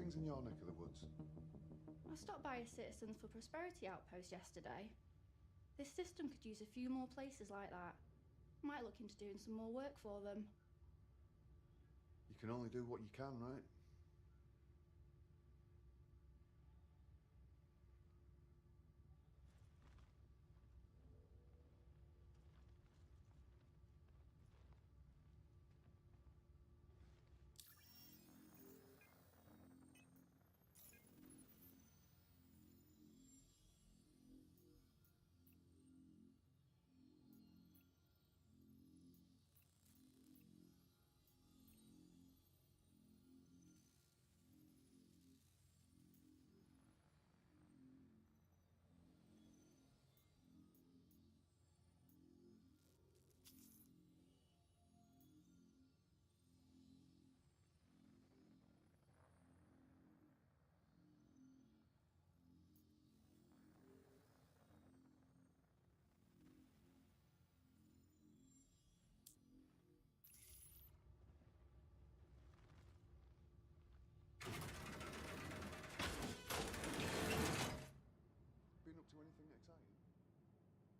things in your neck of the woods? I stopped by a Citizens for Prosperity outpost yesterday. This system could use a few more places like that. Might look into doing some more work for them. You can only do what you can, right? Been up to anything exciting? I've been better. Had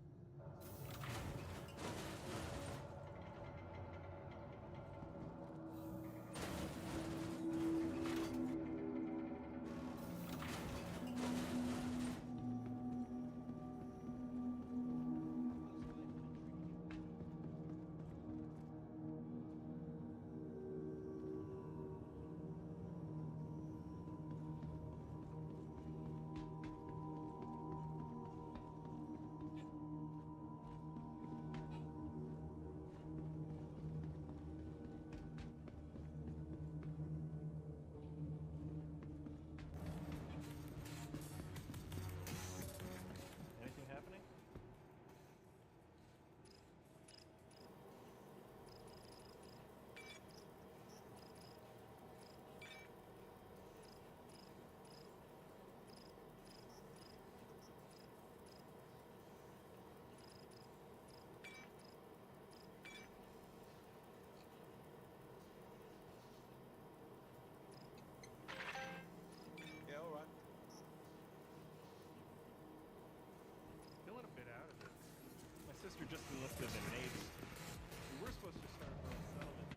a terrible dream last night. Anything happening? Yeah, all right. Feeling a bit out of it. My sister just enlisted in the Navy. We were supposed to start our own settlement.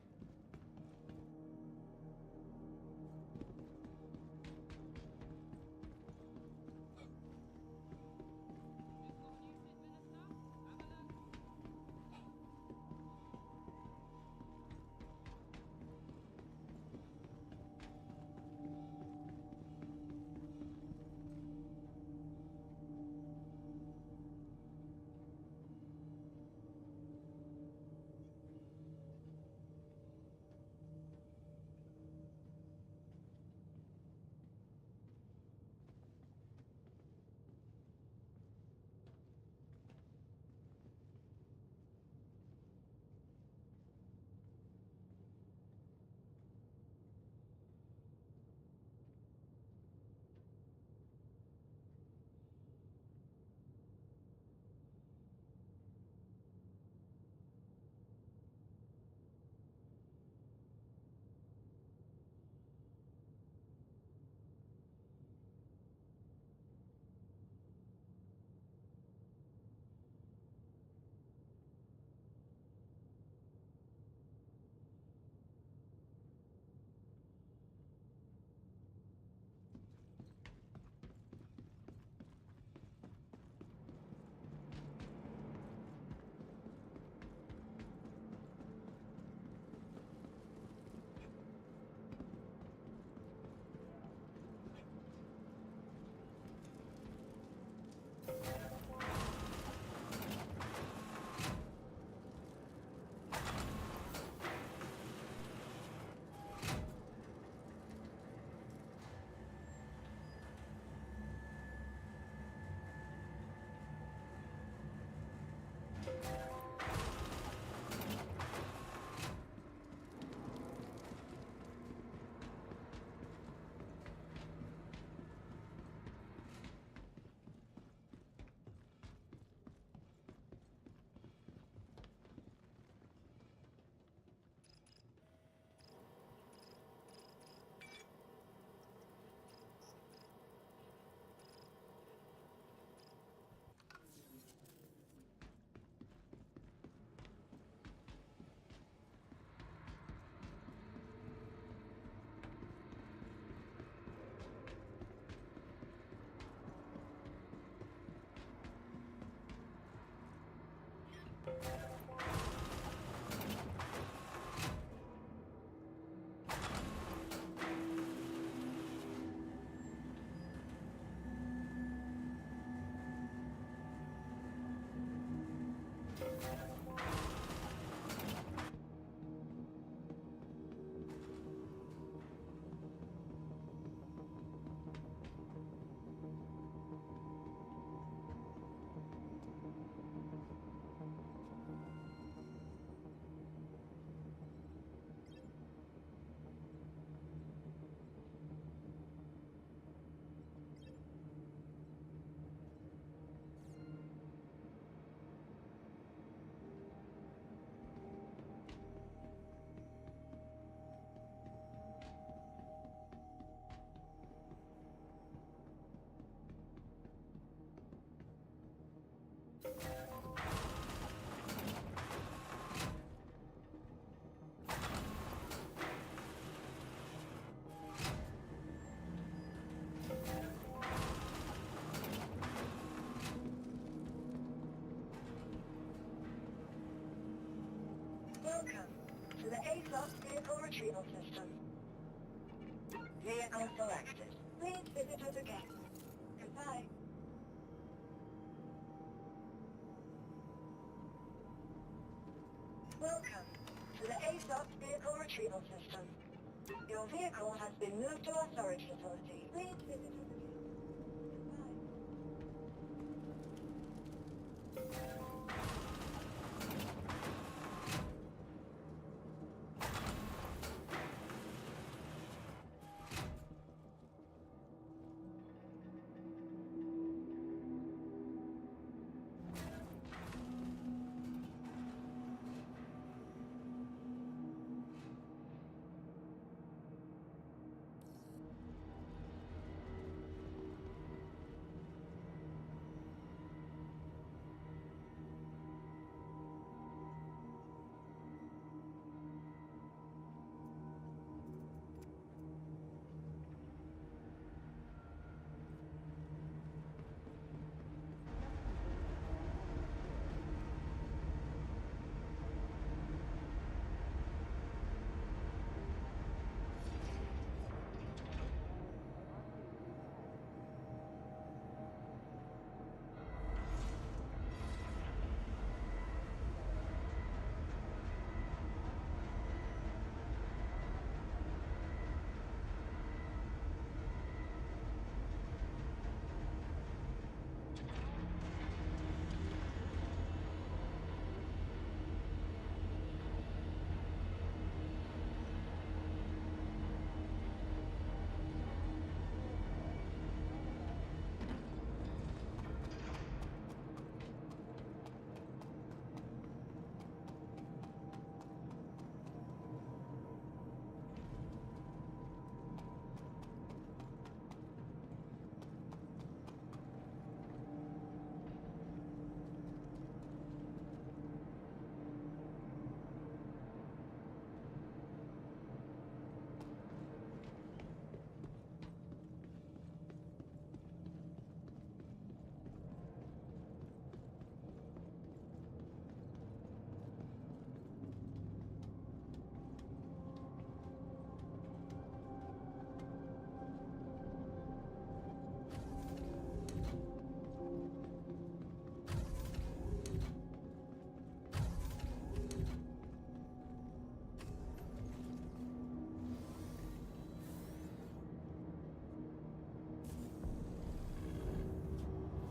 A-slot vehicle retrieval system. Vehicle selected. Please visit us again. Goodbye. Welcome to the A-slot vehicle retrieval system. Your vehicle has been moved to our storage facility. Please visit us again.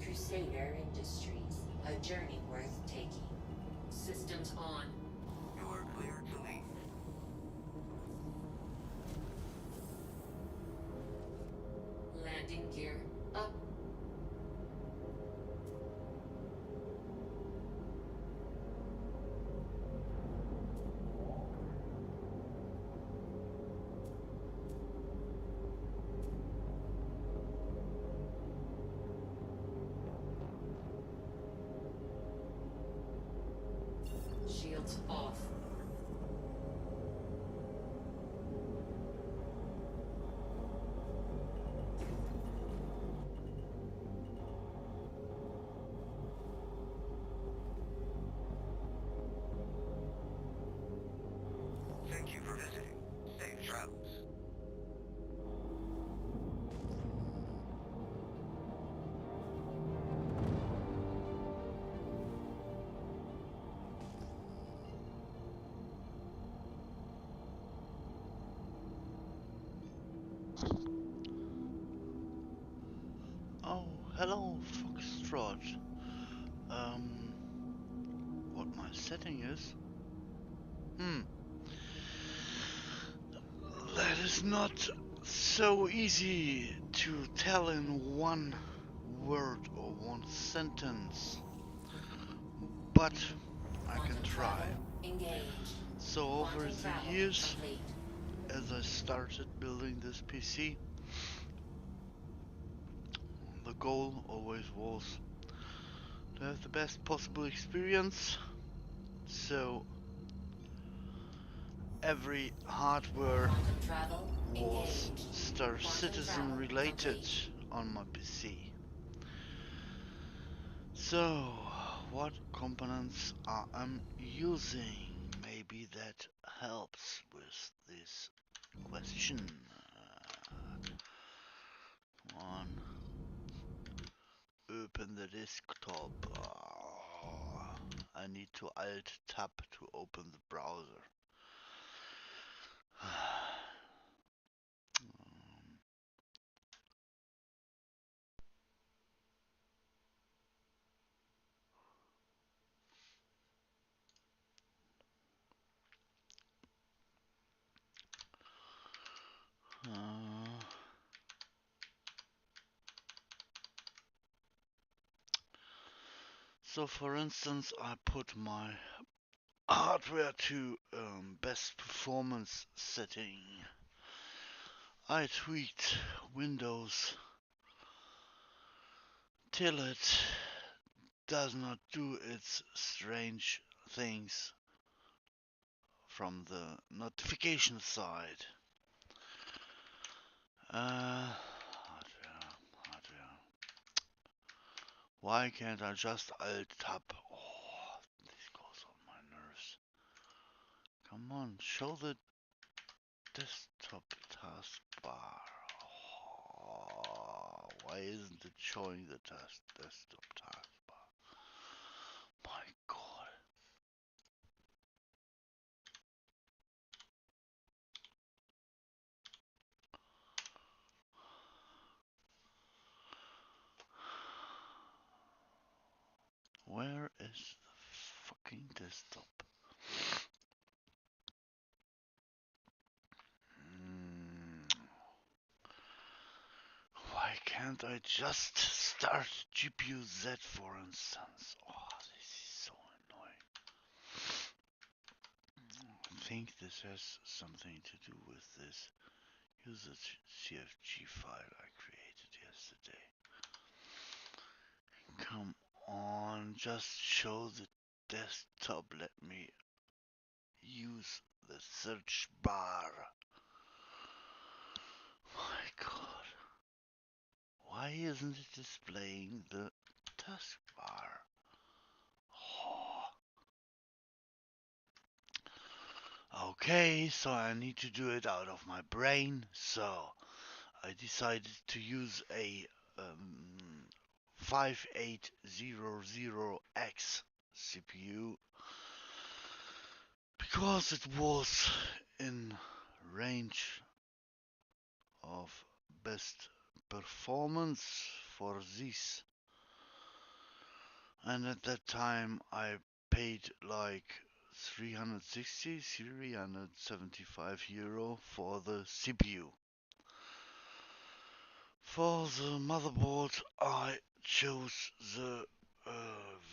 Crusader Industries, a journey worth taking. Systems on. You're cleared to leave. Landing gear up. Shields off. Thank you for visiting. Safe travels. Oh, hello, Foxtrot. What my setting is? That is not so easy to tell in one word or one sentence, but I can try. Engage. So over Quantum the travel years, complete. as I started building this PC, the goal always was to have the best possible experience. So every hardware Quantum travel was engaged. Star Quantum Citizen travel related complete. on my PC. So, what components I'm using? Maybe that helps question. Come on. Open the desktop. I need to Alt Tab to open the browser. So for instance, I put my hardware to best performance setting. I tweaked Windows till it does not do its strange things from the notification side. Hardware. Why can't I just Alt Tab? Oh, this goes on my nerves. Come on, show the desktop taskbar. Oh, why isn't it showing the desktop taskbar? My God. Where is the fucking desktop? Why can't I just start GPU Z, for instance? Oh, this is so annoying. I think this has something to do with this usage CFG file I created yesterday. Come on, just show the desktop. Let me use the search bar. My God. Why isn't it displaying the taskbar? Oh. Okay, so I need to do it out of my brain. So I decided to use a 5800X CPU because it was in range of best performance for this, and at that time I paid like 375 euro for the CPU. For the motherboard I chose the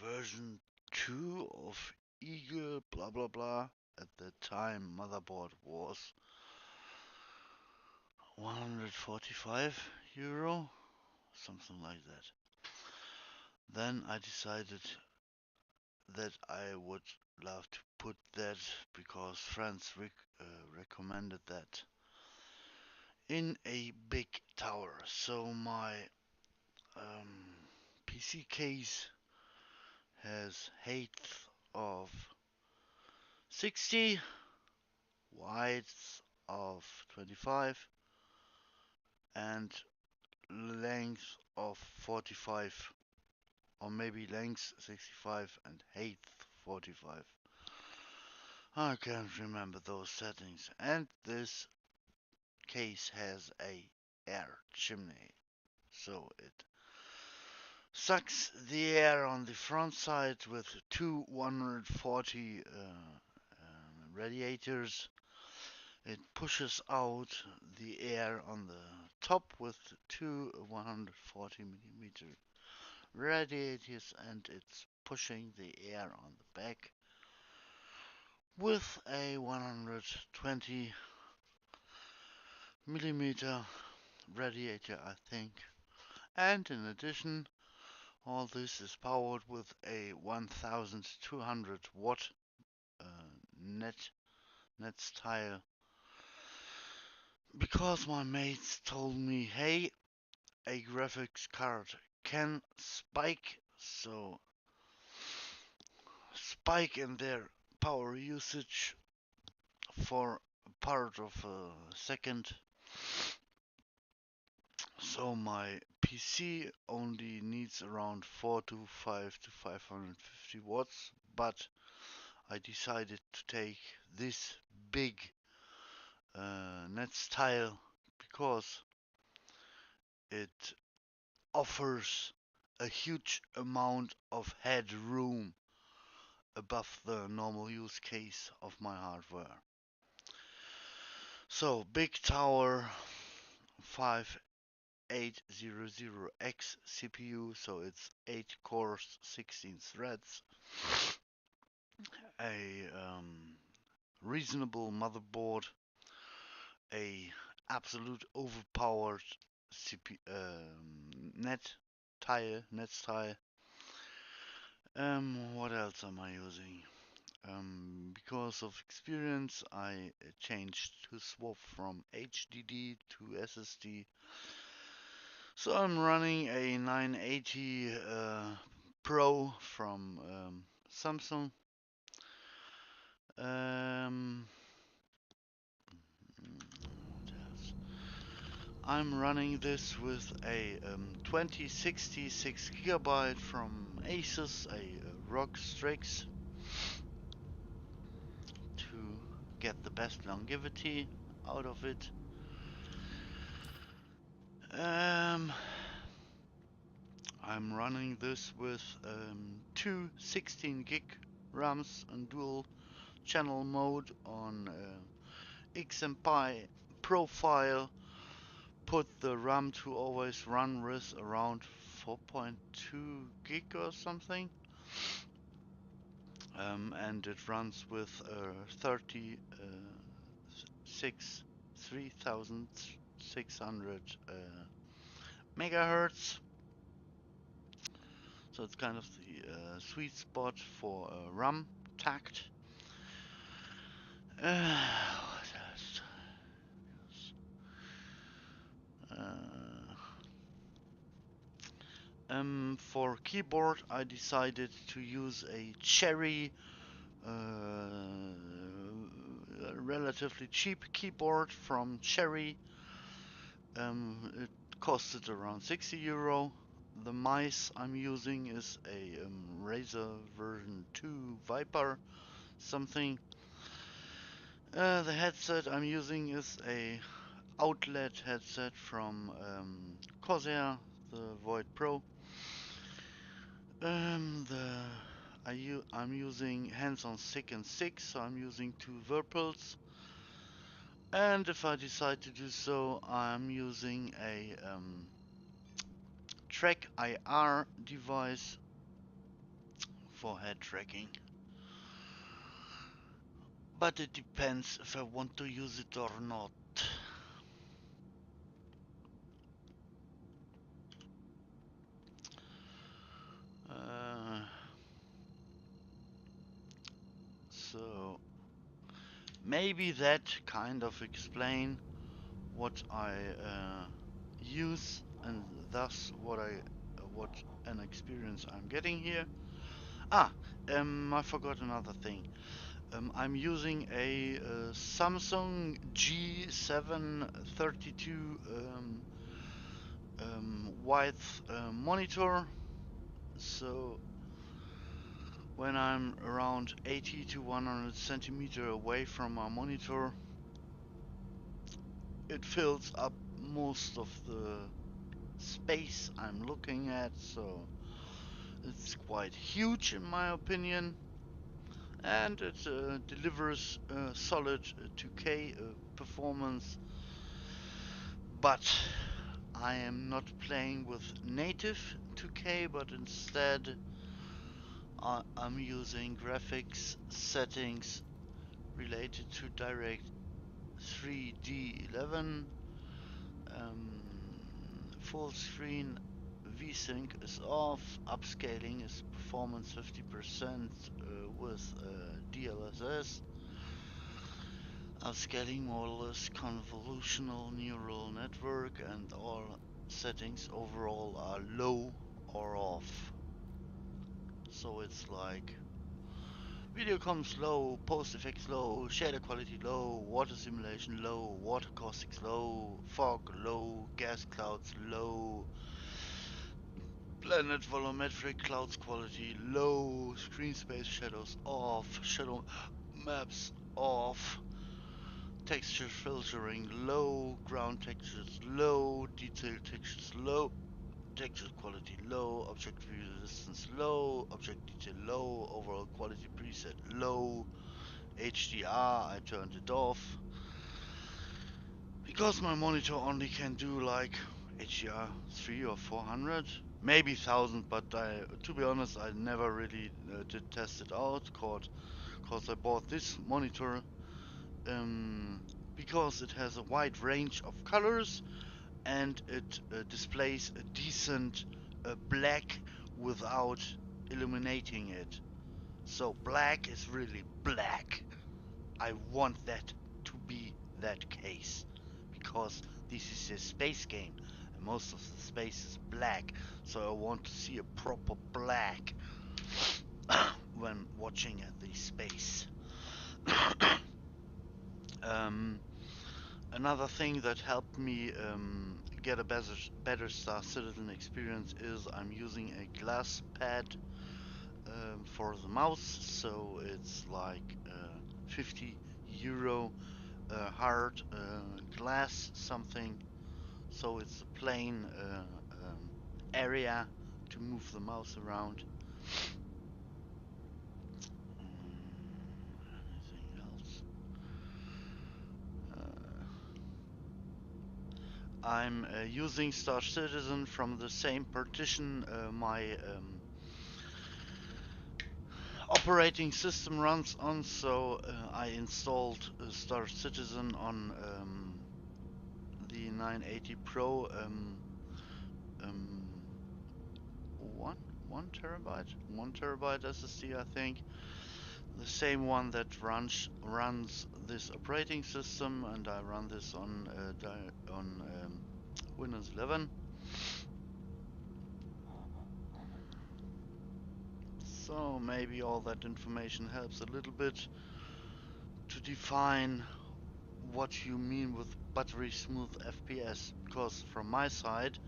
version 2 of Eagle blah blah blah. At that time motherboard was 145 euro, something like that. Then I decided that I would love to put that, because friends recommended that, in a big tower. So my PC case has height of 60, width of 25, and length of 45, or maybe length 65 and height 45. I can't remember those settings. And this case has a air chimney, so it sucks the air on the front side with two 140 radiators. It pushes out the air on the top with two 140 millimeter radiators, and it's pushing the air on the back with a 120 millimeter radiator, I think. And in addition, all this is powered with a 1200 watt net style, because my mates told me, hey, a graphics card can spike, so spike in their power usage for part of a second. So my PC only needs around 550 watts, but I decided to take this big Netz tile because it offers a huge amount of headroom above the normal use case of my hardware. So big tower 5800X CPU, so it's 8 cores, 16 threads, a reasonable motherboard, a absolute overpowered Netzteil. What else am I using? Because of experience, I changed to swap from HDD to SSD. So I'm running a 980 Pro from Samsung. What else? I'm running this with a 2060 6GB from Asus, a ROG Strix, to get the best longevity out of it. I'm running this with two 16 gig RAMs and dual channel mode on XMPI profile. Put the RAM to always run with around 4.2 gig or something. And it runs with 3600 megahertz. So it's kind of the sweet spot for RAM tact. What else? For keyboard, I decided to use a Cherry, relatively cheap keyboard from Cherry. It costed around 60 euro. The mice I'm using is a Razer version 2 Viper something. The headset I'm using is a outlet headset from Corsair, the Void Pro. I'm using hands-on SIG and 6, so I'm using two Virpils. And if I decide to do so, I'm using a Track IR device for head tracking. But it depends if I want to use it or not. So maybe that kind of explain what I use and thus what an experience I'm getting here. I forgot another thing. I'm using a Samsung G732 width monitor. So when I'm around 80 to 100 centimeter away from my monitor, it fills up most of the space I'm looking at, so it's quite huge in my opinion, and it delivers solid 2K performance, but I am not playing with native 2K, but instead I'm using graphics settings related to Direct 3D11. Full screen VSync is off, upscaling is performance 50% with DLSS. Upscaling model convolutional neural network, and all settings overall are low or off. So it's like Video comms low, post effects low, shader quality low, water simulation low, water caustics low, fog low, gas clouds low, planet volumetric clouds quality low, screen space shadows off, shadow maps off, texture filtering low, ground textures low, detail textures low, texture quality low, object view distance low, object detail low, overall quality preset low, HDR I turned it off because my monitor only can do like HDR 3 or 400, maybe 1000, but to be honest I never really did test it out cause I bought this monitor because it has a wide range of colors and it displays a decent black without illuminating it. So black is really black. I want that to be that case because this is a space game and most of the space is black, so I want to see a proper black when watching at the space. Another thing that helped me get a better Star Citizen experience is I'm using a glass pad for the mouse, so it's like 50 euro hard glass something, so it's a plain area to move the mouse around. Anything else? I'm using Star Citizen from the same partition my operating system runs on, so I installed Star Citizen on the 980 Pro 1 terabyte SSD, I think, the same one that runs this operating system, and I run this on Windows 11. So maybe all that information helps a little bit to define what you mean with buttery smooth FPS, because from my side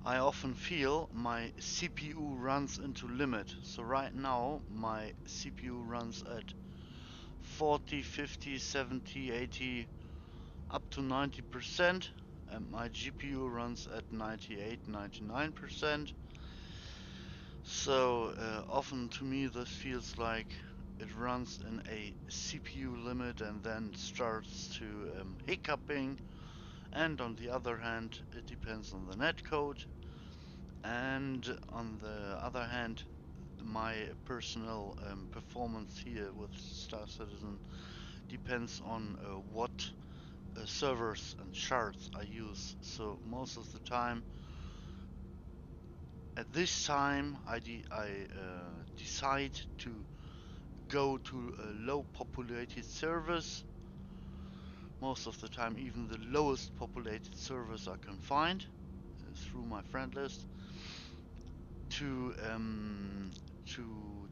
I often feel my CPU runs into limit. So right now my CPU runs at 40, 50, 70, 80, up to 90%, and my GPU runs at 98, 99%. So often to me this feels like it runs in a CPU limit and then starts to hiccuping, and on the other hand it depends on the netcode, and on the other hand my personal performance here with Star Citizen depends on what servers and shards I use. So most of the time, at this time, I decide to go to low populated servers. Most of the time, even the lowest populated servers I can find through my friend list to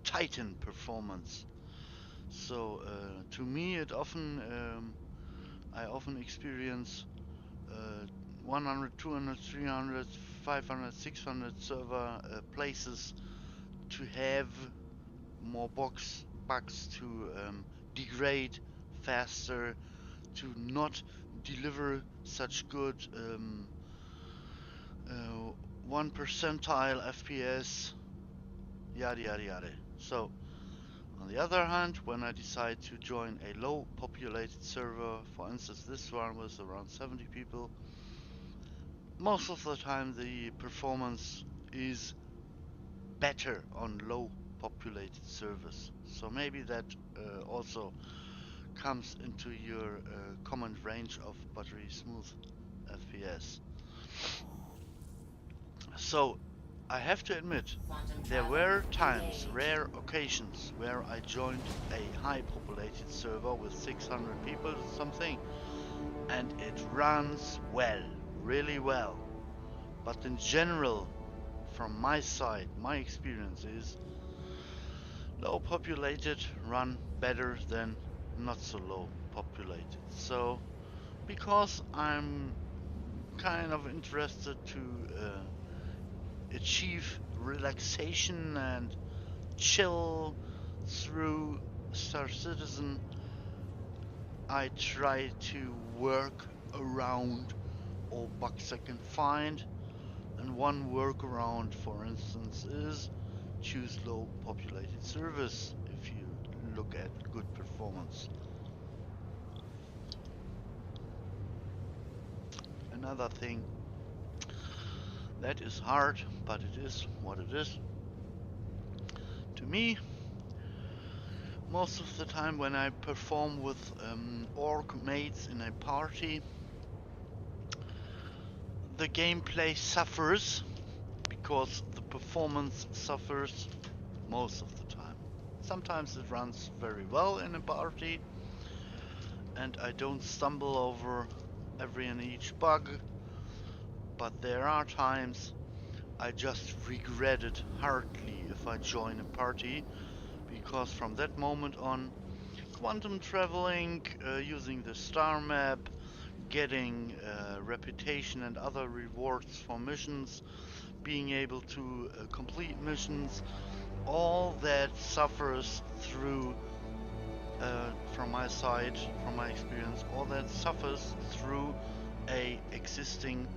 tighten performance. So to me, it often I often experience 100, 200, 300, 500, 600 server places to have more bugs to degrade faster, to not deliver such good 1 percentile FPS, yada yada yada. So on the other hand, when I decide to join a low populated server, for instance this one was around 70 people, most of the time the performance is better on low populated servers. So maybe that also comes into your common range of buttery smooth FPS. So I have to admit, there were times, rare occasions, where I joined a high populated server with 600 people or something, and it runs well, really well. But in general, from my side, my experience is Low populated run better than not so low populated. So because I'm kind of interested to achieve relaxation and chill through Star Citizen, I try to work around all bugs I can find, and one workaround, for instance, is choose low populated servers if you look at good performance. Another thing that is hard, but it is what it is. To me, most of the time when I perform with orc mates in a party, the gameplay suffers because the performance suffers most of the time. Sometimes it runs very well in a party and I don't stumble over every and each bug, but there are times I just regret it hardly if I join a party, because from that moment on, quantum traveling, using the star map, getting reputation and other rewards for missions, being able to complete missions, all that suffers through, from my side, from my experience, all that suffers through a existing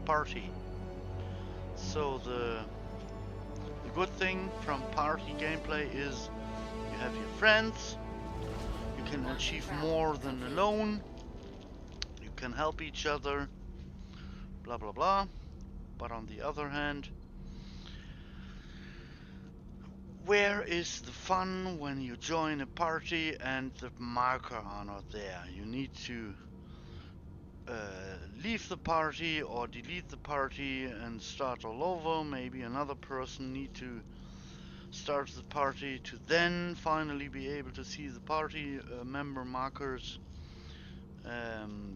party. So the good thing from party gameplay is you have your friends, you can achieve more than alone, you can help each other, blah blah blah. But on the other hand, where is the fun when you join a party and the marker are not there? You need to leave the party or delete the party and start all over. Maybe another person need to start the party to then finally be able to see the party member markers.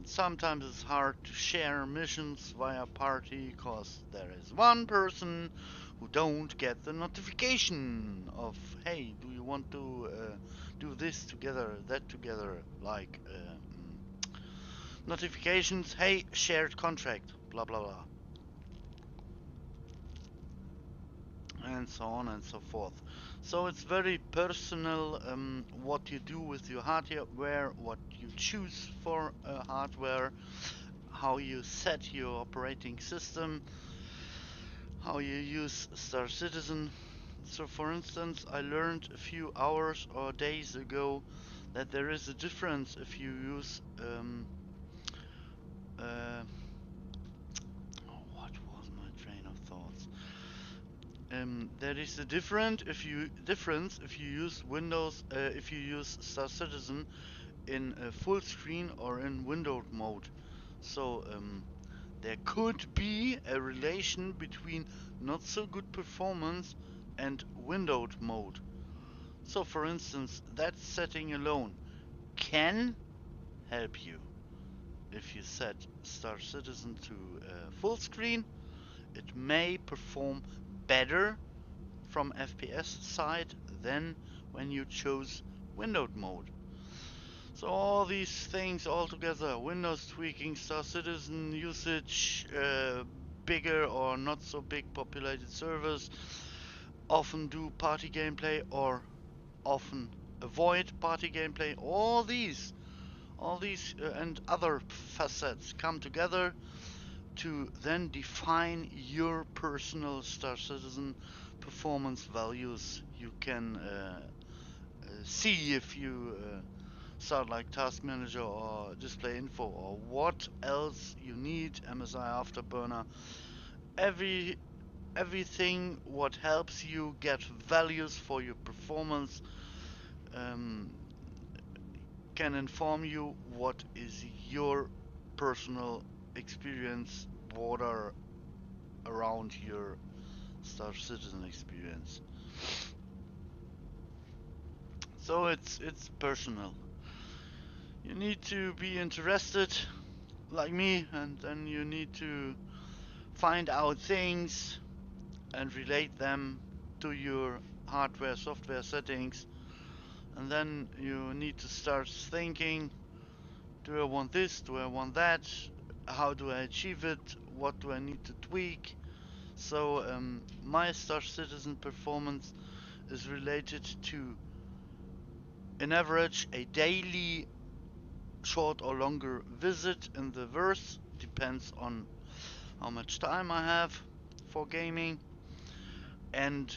Sometimes it's hard to share missions via party because there is one person who don't get the notification of, hey, do you want to do this together, that together, like notifications, hey, shared contract, blah blah blah, and so on and so forth. So it's very personal what you do with your hardware, what you choose for hardware, how you set your operating system, how you use Star Citizen. So for instance, I learned a few hours or days ago that there is a difference if you use what was my train of thoughts? There is a difference if you use Windows, if you use Star Citizen in full screen or in windowed mode. So there could be a relation between not so good performance and windowed mode. So for instance, that setting alone can help you. If you set Star Citizen to full screen, it may perform better from FPS side than when you chose windowed mode. So all these things all together, Windows tweaking, Star Citizen usage, bigger or not so big populated servers, often do party gameplay or often avoid party gameplay. All these and other facets come together to then define your personal Star Citizen performance values. You can see if you start like Task Manager or Display Info or what else you need, MSI Afterburner, everything what helps you get values for your performance can inform you what is your personal experience border around your Star Citizen experience. So it's personal. You need to be interested like me, and then you need to find out things and relate them to your hardware, software settings, and then you need to start thinking, do I want this, do I want that, how do I achieve it, what do I need to tweak. So my Star Citizen performance is related to, in average, a daily short or longer visit in the verse, depends on how much time I have for gaming, and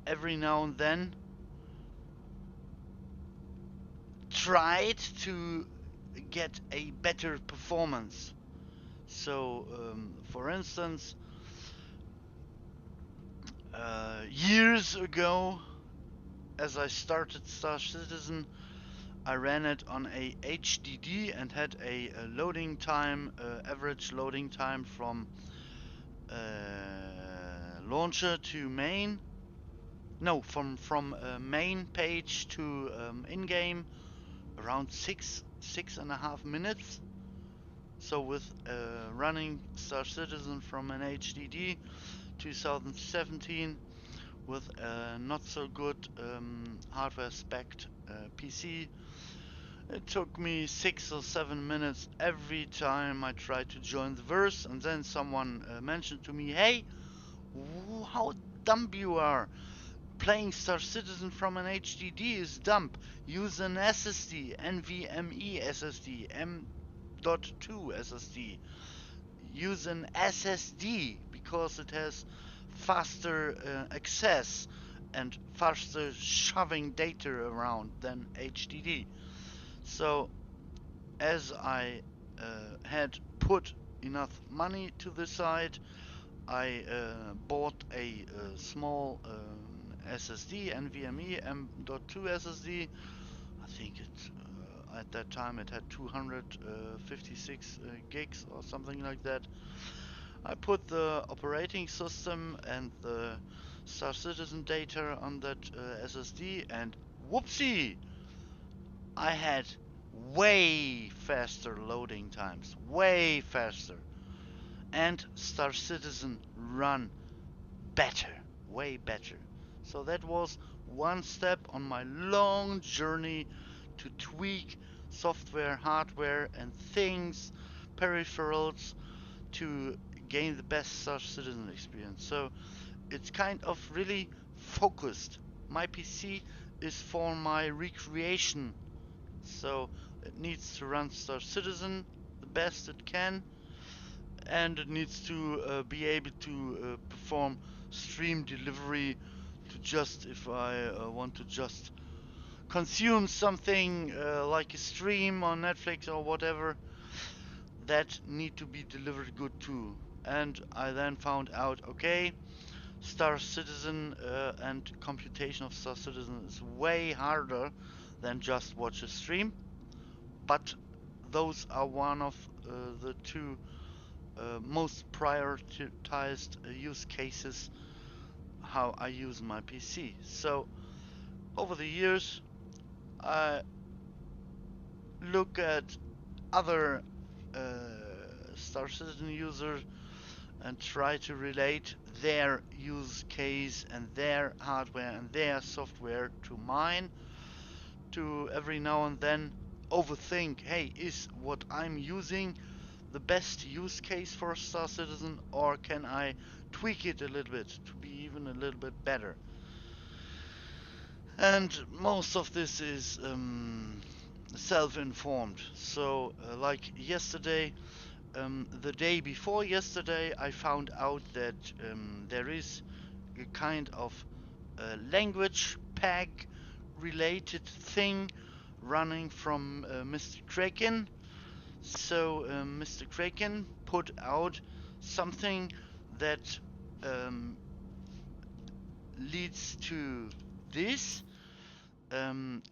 every now and then tried to get a better performance. So for instance, years ago, as I started Star Citizen, I ran it on a HDD and had a loading time, average loading time from launcher to main. No, from main page to in-game, around 6.5 minutes. So with running Star Citizen from an HDD 2017 with a not so good hardware spec'd PC, it took me 6 or 7 minutes every time I tried to join the verse, and then someone mentioned to me, hey, how dumb you are. Playing Star Citizen from an HDD is dumb. Use an SSD, NVMe SSD, M.2 SSD. Use an SSD because it has faster access and faster shoving data around than HDD. So as I had put enough money to the side, I bought a small SSD, NVMe M.2 SSD. I think it at that time it had 256 gigs or something like that. I put the operating system and the Star Citizen data on that SSD, and whoopsie! I had way faster loading times, way faster, and Star Citizen run better, way better. So that was one step on my long journey to tweak software, hardware, and things, peripherals, to gain the best Star Citizen experience. So it's kind of really focused. My PC is for my recreation, so it needs to run Star Citizen the best it can, and it needs to be able to perform stream delivery to just, if I want to just consume something like a stream on Netflix or whatever, that need to be delivered good too. And I then found out, okay, Star Citizen and computation of Star Citizen is way harder than just watch a stream, but those are one of the two most prioritized use cases how I use my PC. So over the years I look at other Star Citizen users and try to relate their use case and their hardware and their software to mine, to every now and then overthink, hey, is what I'm using the best use case for Star Citizen, or can I tweak it a little bit to be even a little bit better? And most of this is self-informed. So like yesterday, the day before yesterday, I found out that there is a kind of language peg related thing running from MrKraken. So MrKraken put out something that leads to this.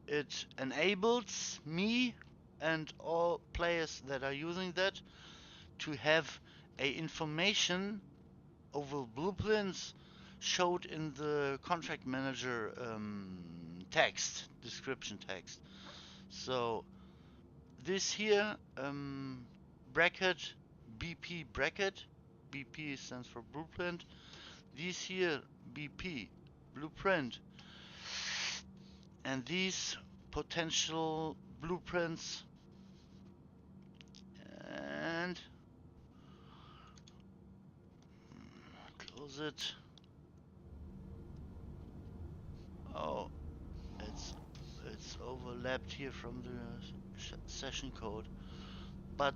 It enables me and all players that are using that to have a information over blueprints showed in the contract manager text, description text. So this here bracket, BP bracket, BP stands for blueprint. This here BP blueprint And these potential blueprints, and close it. Oh, it's overlapped here from the session code, but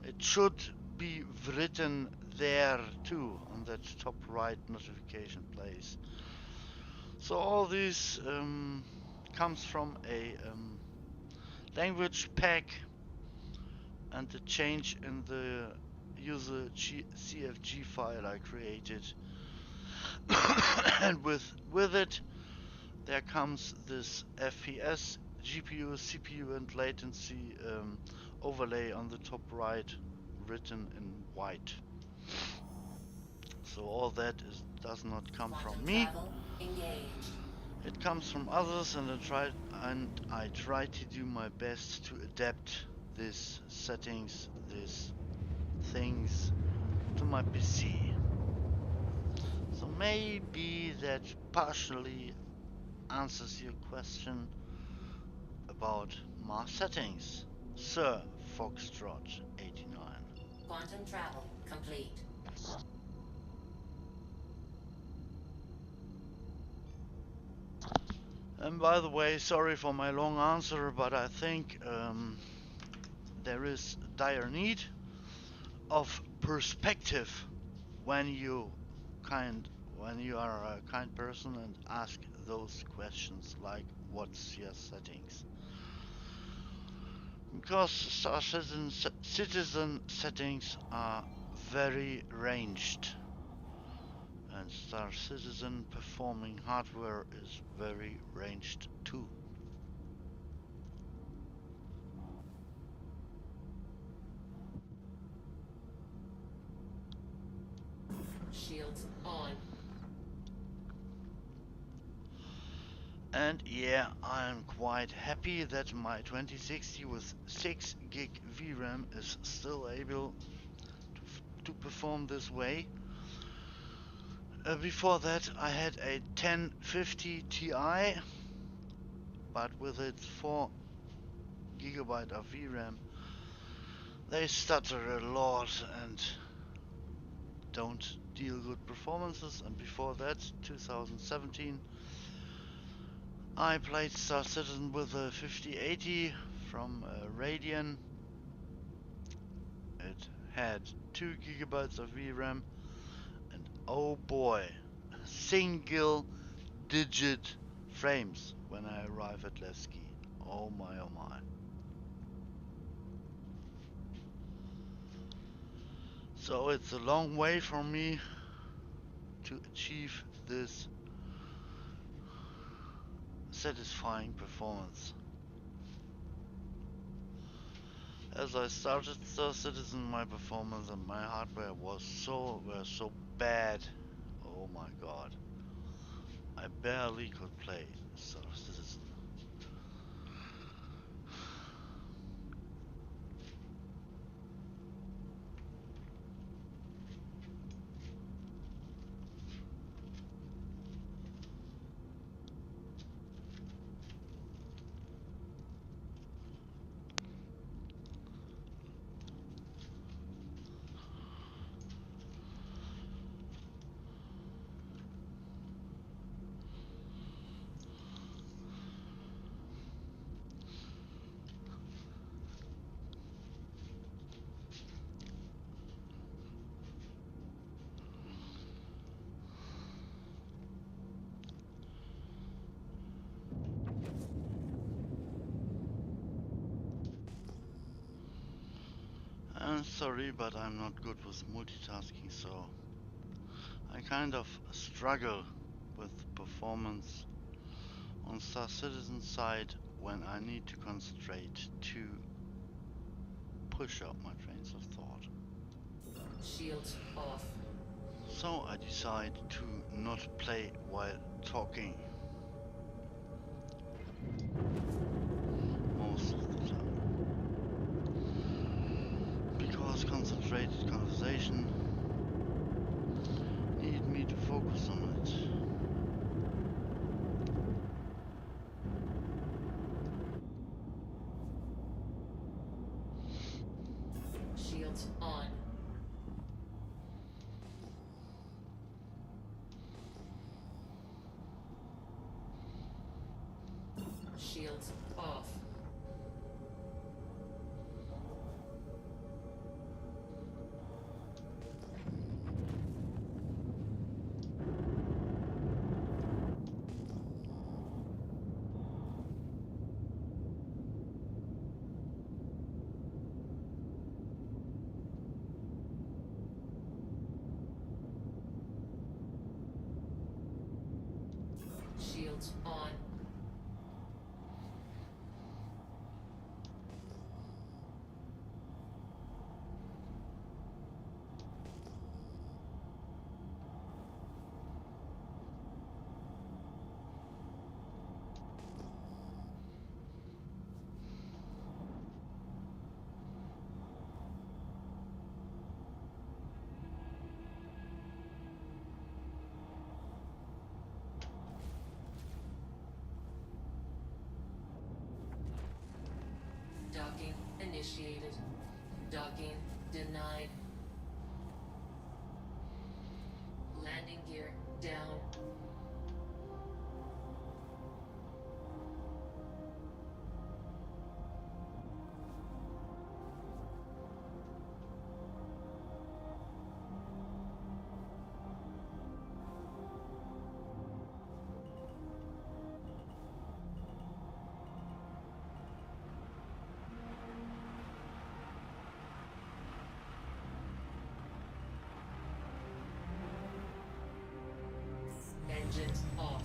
it should be written there too on that top right notification place. So all this comes from a language pack and the change in the user CFG file I created. And with it there comes this FPS, GPU, CPU and latency overlay on the top right, written in white. So all that does not come from me. Travel engaged. It comes from others, and I try to do my best to adapt these settings, these things to my PC. So maybe that partially answers your question about my settings, Sir Foxtrot 89. Quantum travel complete. And by the way, sorry for my long answer, but I think there is dire need of perspective when you are a kind person and ask those questions like what's your settings, because Star Citizen settings are very ranged, and Star Citizen performing hardware is very ranged too. Shields on. And yeah, I'm quite happy that my 2060 with 6 gig VRAM is still able to perform this way. Before that I had a 1050 Ti, but with its 4 GB of VRAM they stutter a lot and don't deal good performances. And before that, 2017, I played Star Citizen with a 5080 from Radeon. It had 2 GB of VRAM, and oh boy, single digit frames when I arrive at Levski. Oh my, oh my. So it's a long way for me to achieve this satisfying performance. As I started Star Citizen, my performance and my hardware were so bad. Oh my god. I barely could play Star Citizen. I'm sorry, but I'm not good with multitasking, so I kind of struggle with performance on Star Citizen side when I need to concentrate to push out my trains of thought. Shields off. So I decide to not play while talking most of the time, because concentrated conversation need me to focus on it. Shields on. Shields off. Shields on. Docking initiated. Docking denied. Landing gear down. Engines off.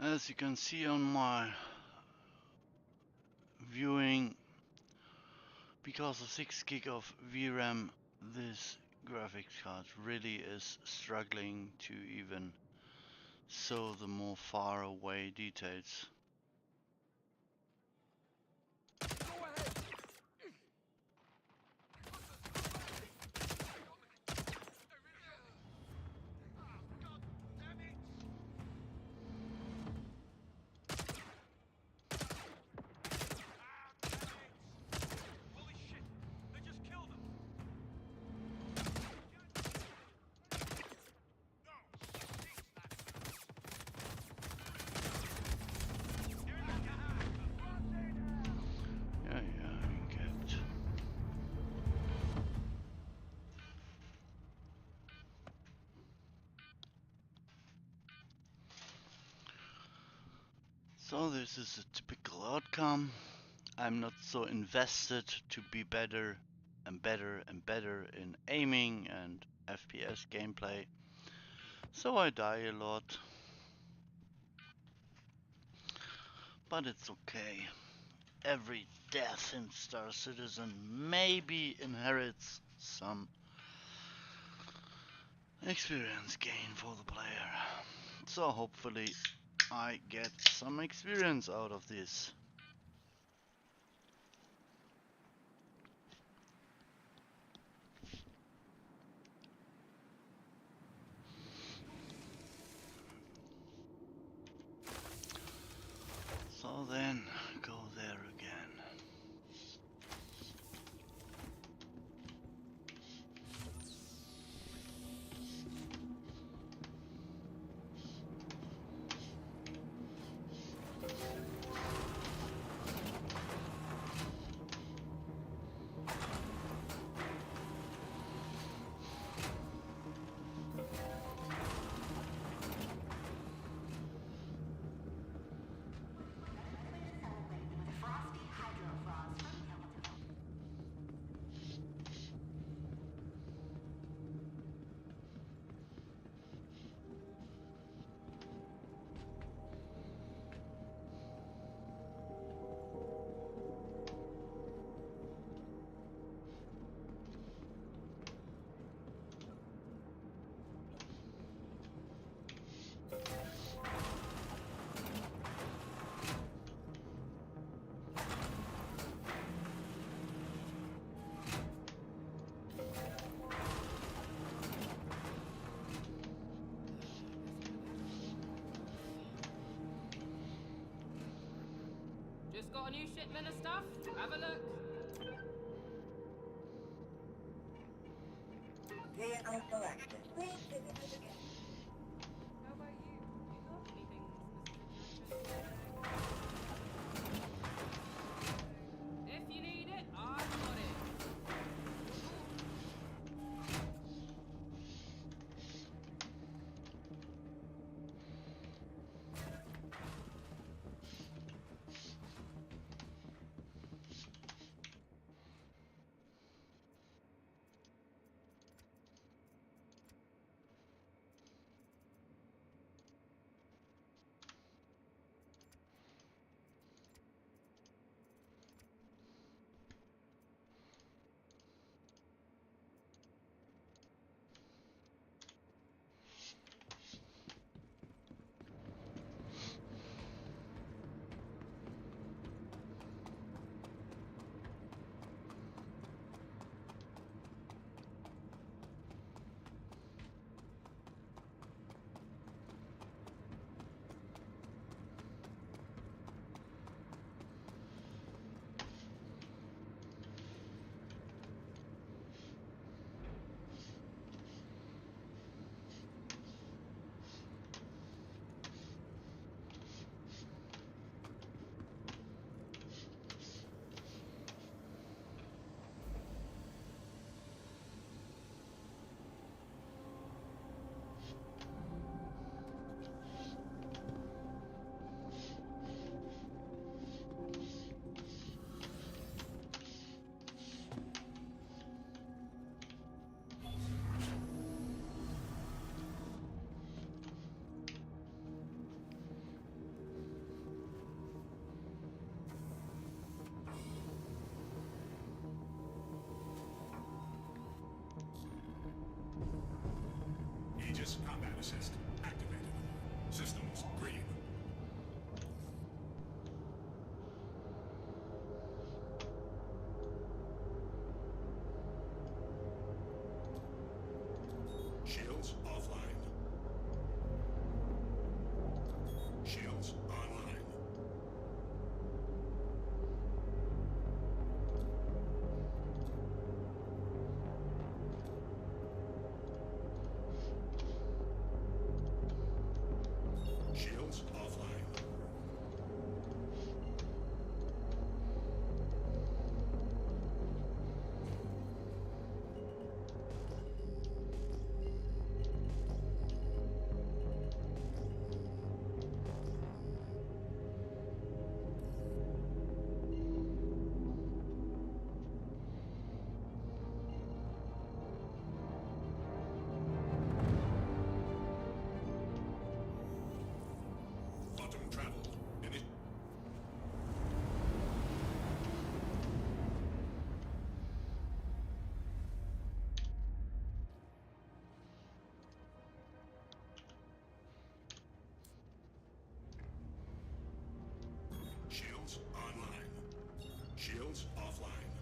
As you can see on my viewing, because of 6 gig of VRAM, this graphics card really is struggling to even show the more far away details. So this is a typical outcome. I'm not so invested to be better and better and better in aiming and FPS gameplay, so I die a lot. but it's okay. Every death in Star Citizen maybe inherits some experience gain for the player. So hopefully I get some experience out of this. So then, go there again. Just got a new shipment of stuff. Have a look. Vehicle selected. Please visit us again. How about you? Do you got anything specific you're interested in? If you need it, I've got it. Aegis combat assist activated. Systems green. Shields offline. Shields online. Shields offline.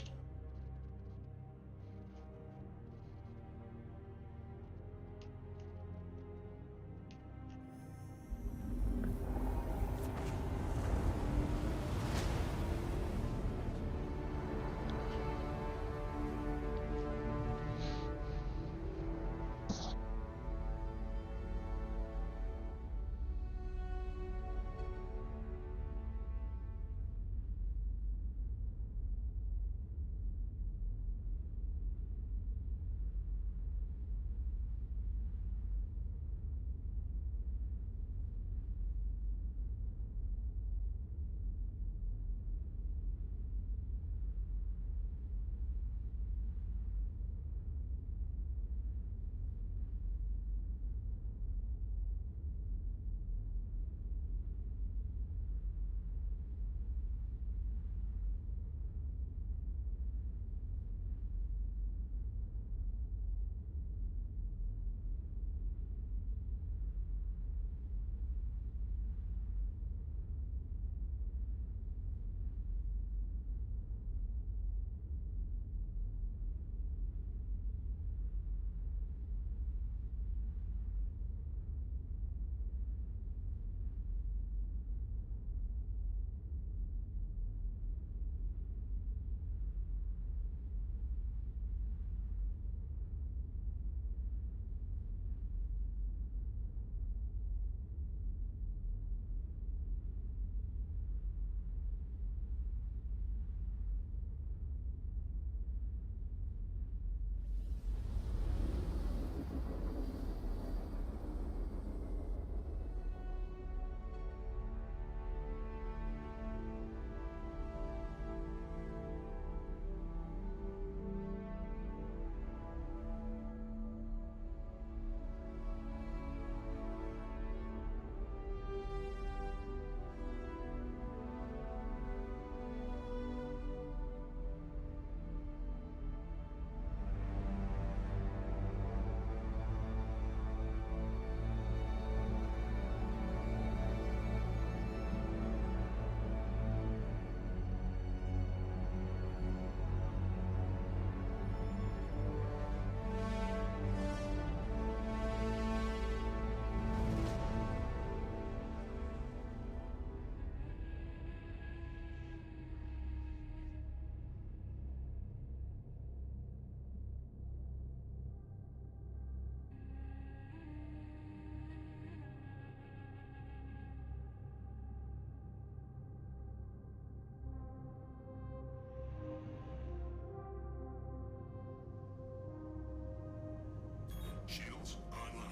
Shields online.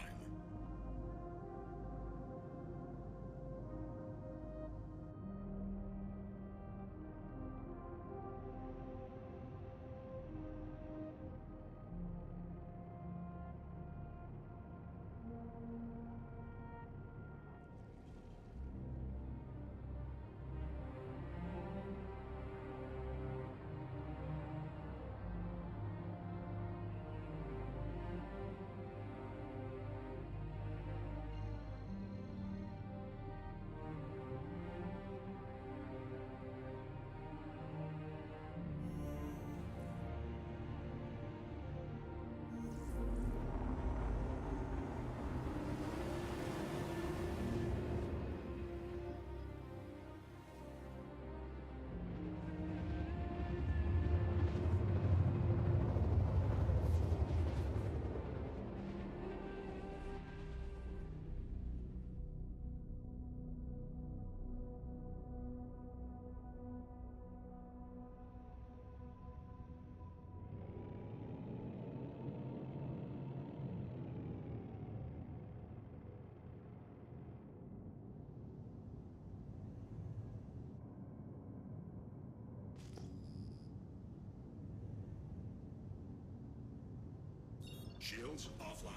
Shields offline.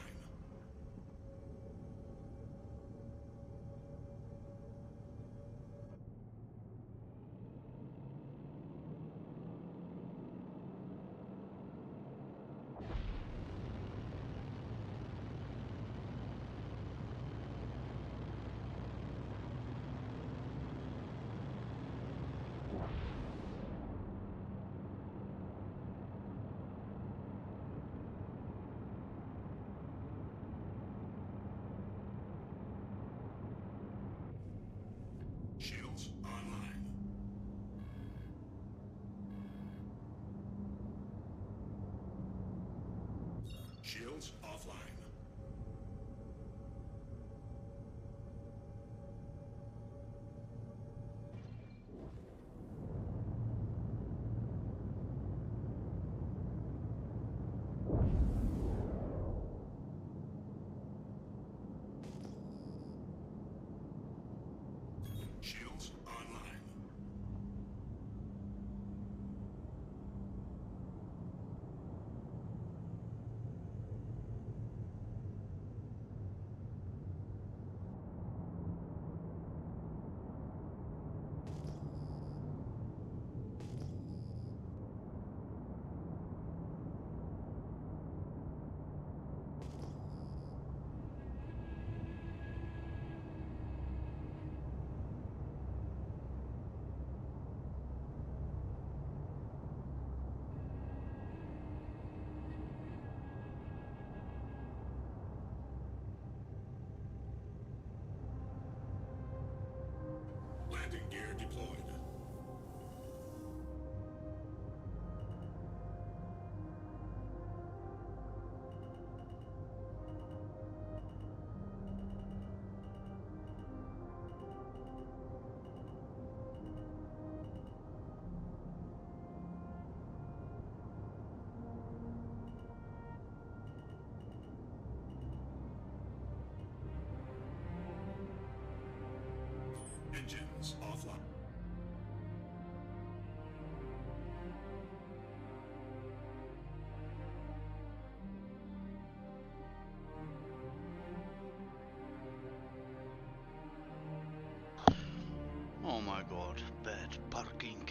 Shields offline. Shields online. Landing gear deployed. Engines offline. Oh my god, bad parking.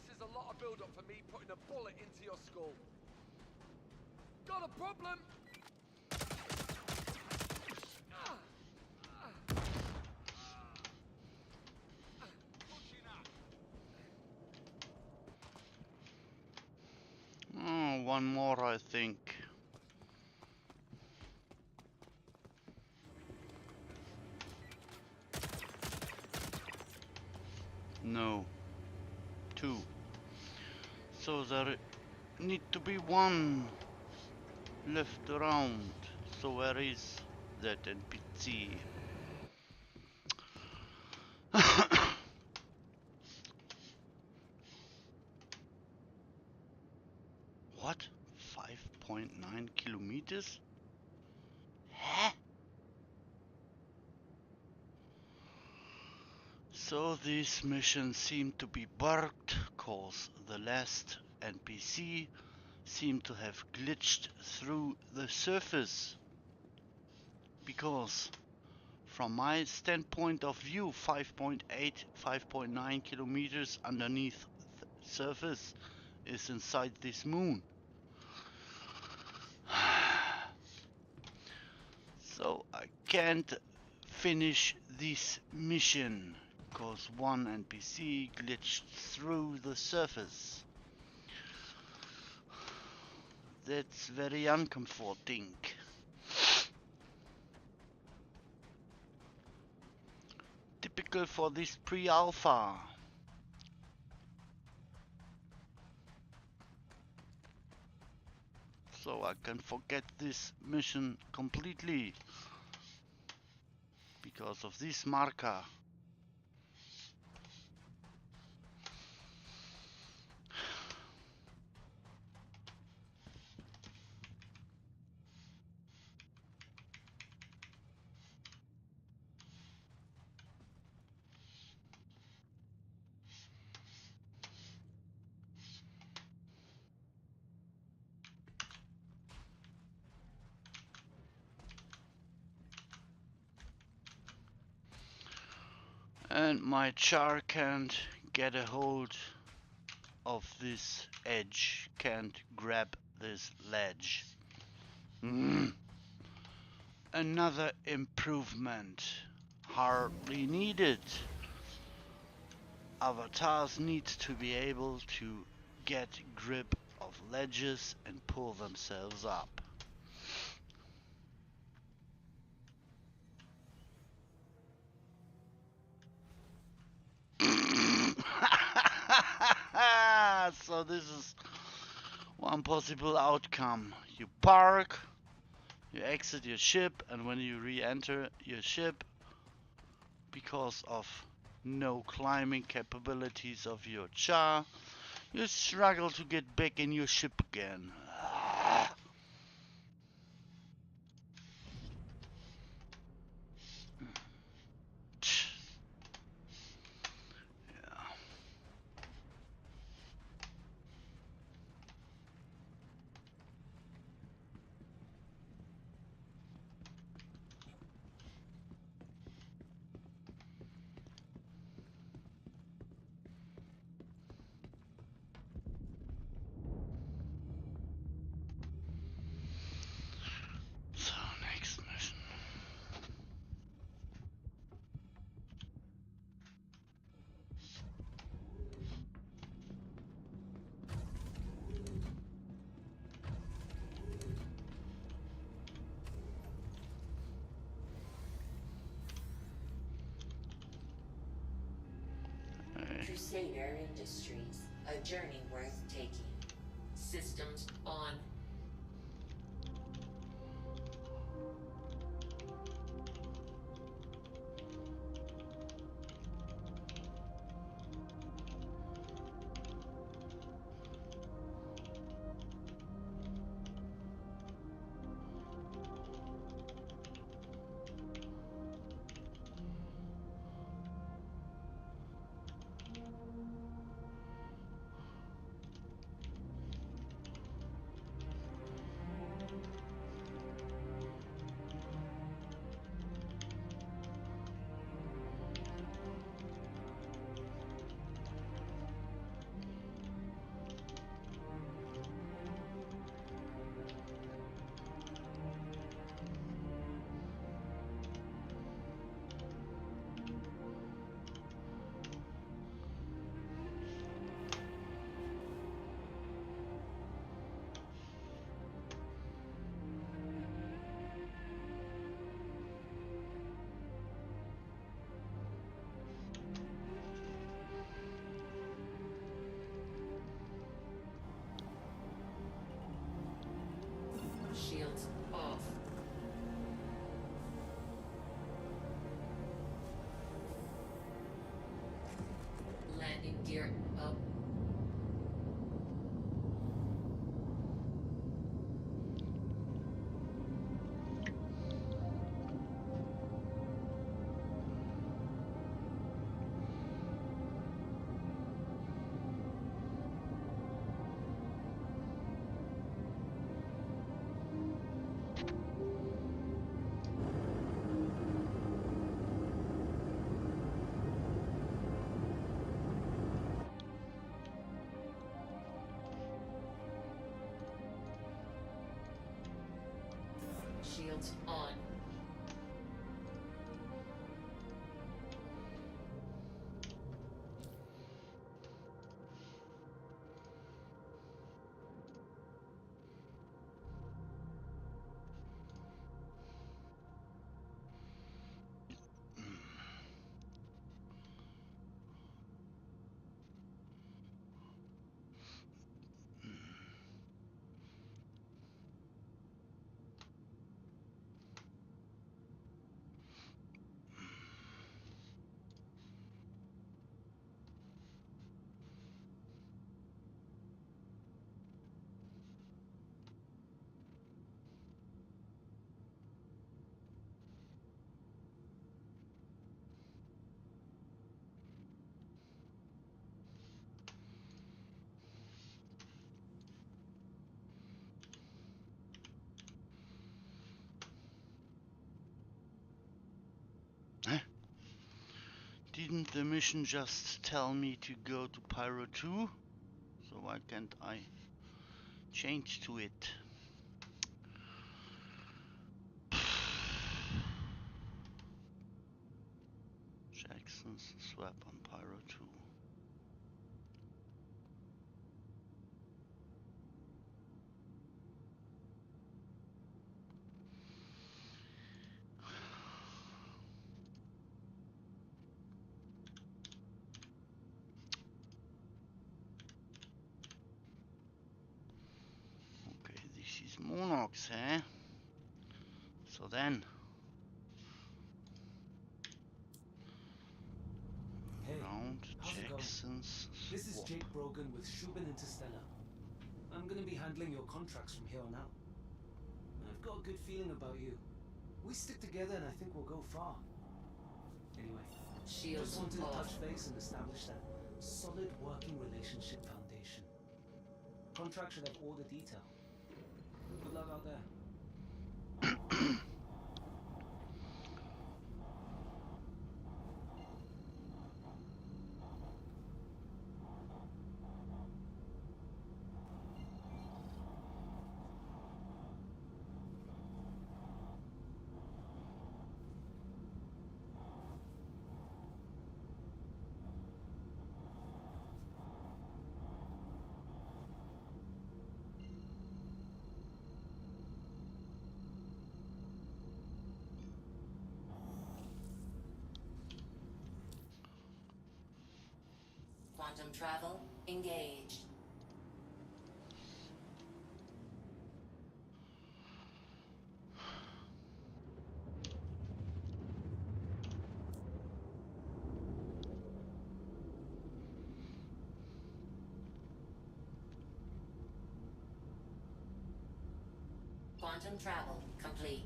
This is a lot of build-up for me putting a bullet into your skull. Got a problem. Oh, one more, I think. No. Two. So there need to be one left around. So where is that NPC? What? 5.9 kilometers? Huh? So these missions seem to be bugged, cause the last NPC seem to have glitched through the surface. Because from my standpoint of view, 5.8, 5.9 kilometers underneath the surface is inside this moon. So I can't finish this mission cause one NPC glitched through the surface. That's very uncomforting. Typical for this pre-alpha. So I can forget this mission completely because of this marker. And my char can't get a hold of this edge, can't grab this ledge. Another improvement. Hardly needed. Avatars need to be able to get grip of ledges and pull themselves up. So this is one possible outcome. You park, you exit your ship, and when you re-enter your ship, because of no climbing capabilities of your char, you struggle to get back in your ship again. Yeah. So next mission. Crusader Industries, a journey worth taking. Systems on. Shields on. Didn't the mission just tell me to go to Pyro 2? So why can't I change to it? Jackson's swap on Pyro 2. Okay, this is Monarchs, eh? So then, Hey, round how's it going? Jackson's This is swap. Jake Brogan with Shubin Interstellar. I'm gonna be handling your contracts from here on out. I've got a good feeling about you. We stick together and I think we'll go far. Anyway, Shields just wanted to on. touch base and establish that solid working relationship foundation. Contract should have all the detail. Good luck out there. Quantum travel engaged. Quantum travel complete.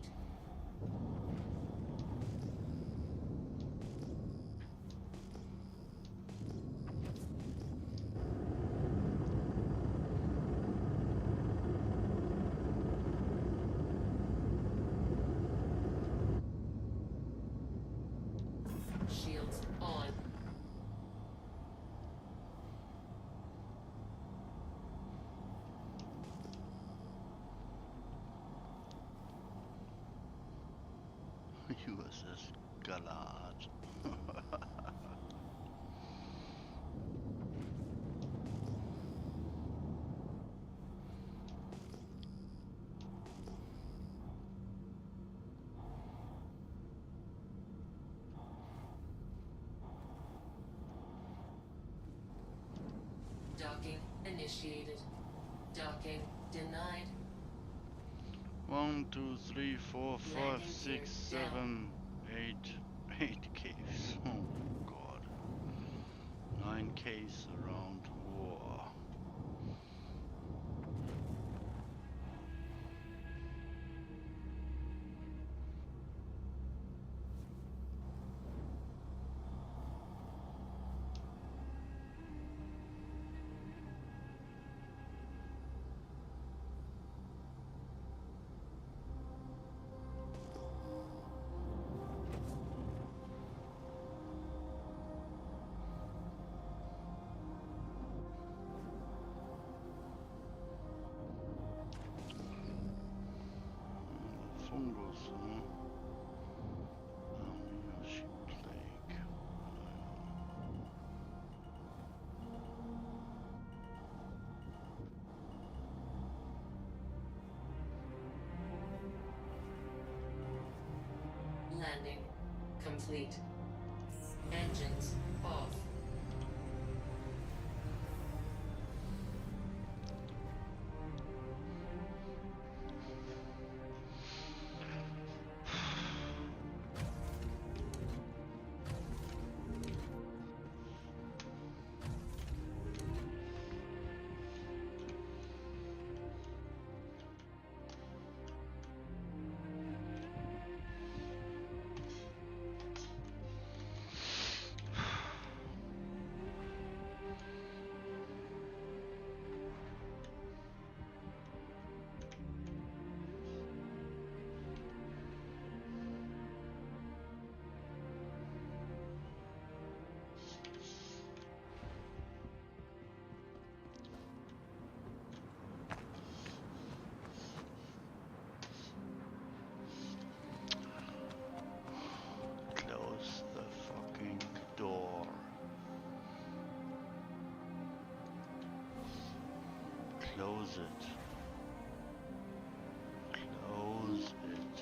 Shields on. USS Galad. Docking initiated. Docking denied. 1, 2, 3, 4, 5, Landing 6, gear 7, 8 caves. Oh god. 9 caves around war. fungus, huh? Yoshi plague. Landing complete. Engines off. Close the fucking door. Close it. Close it.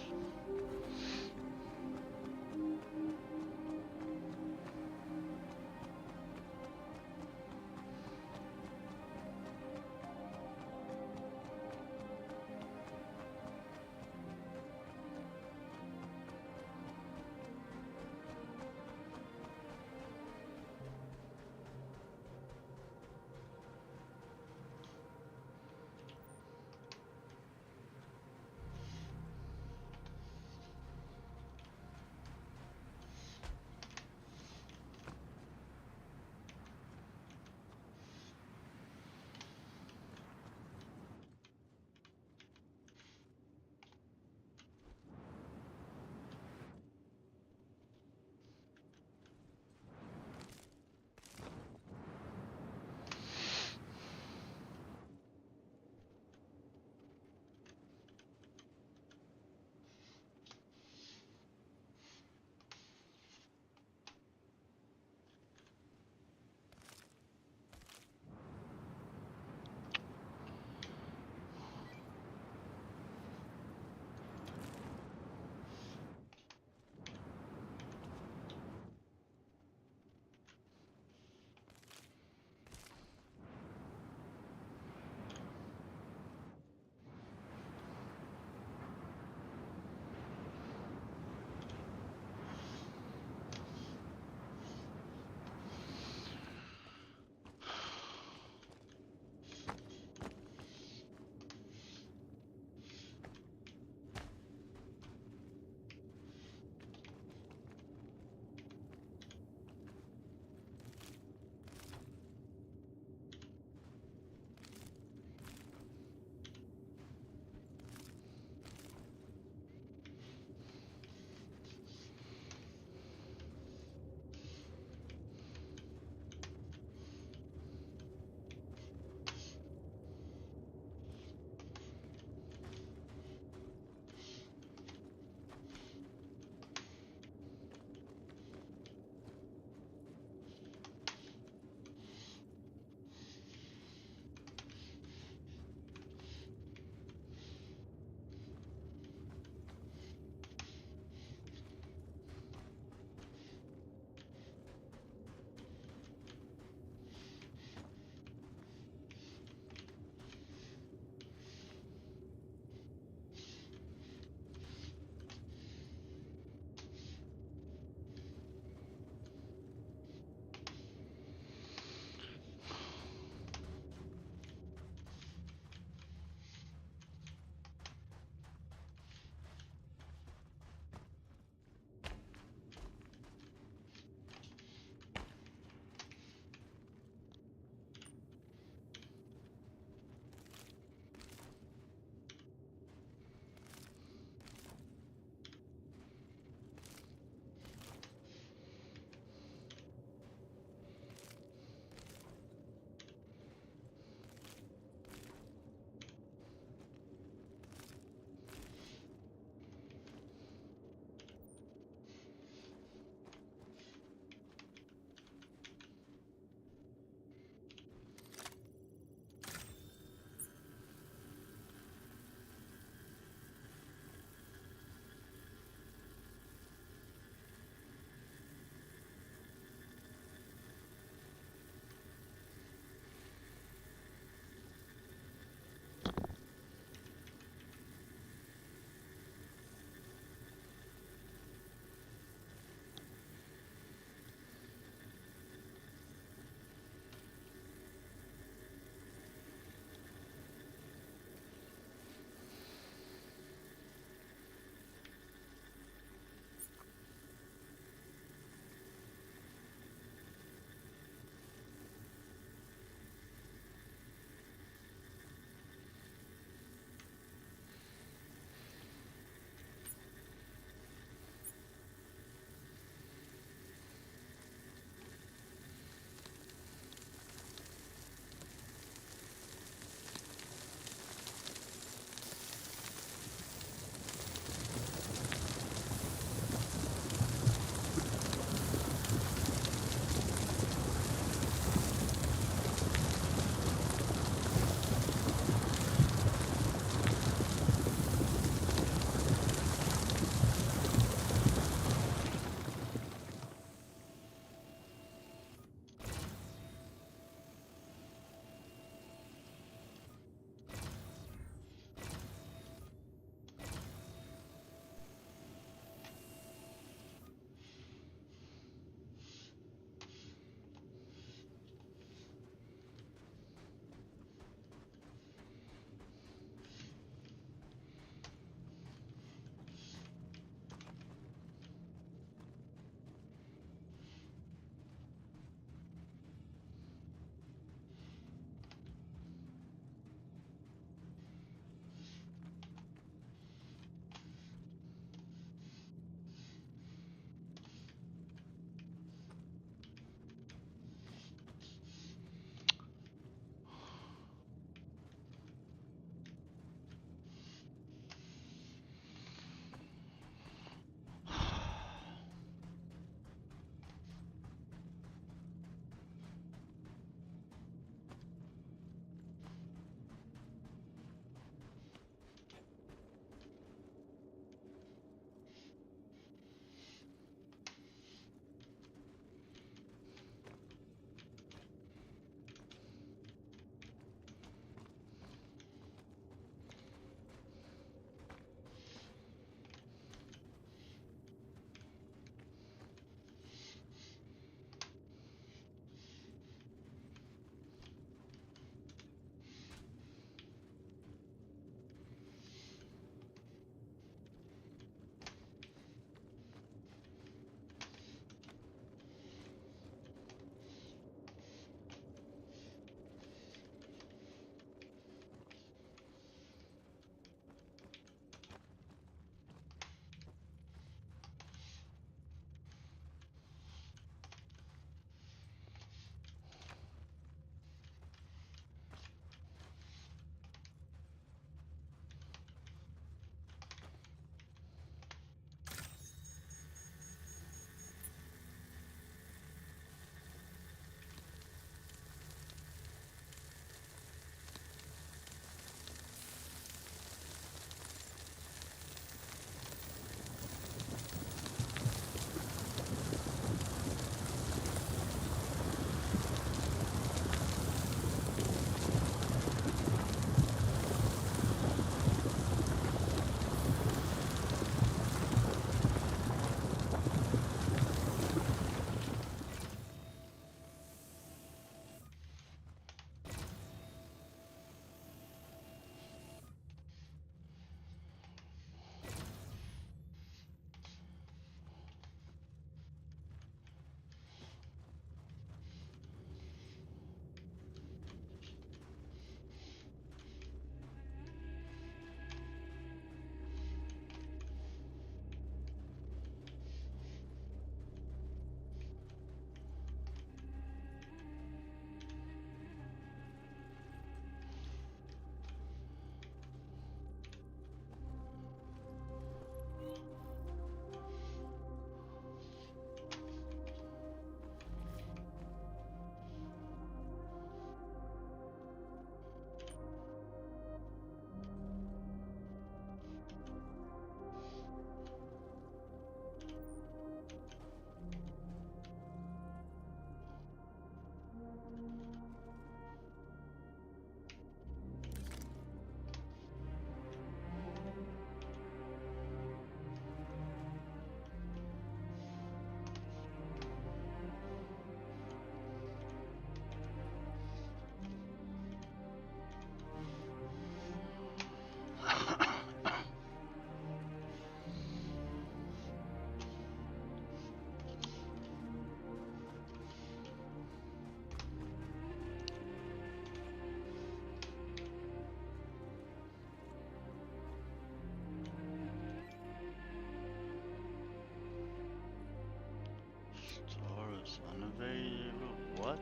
What?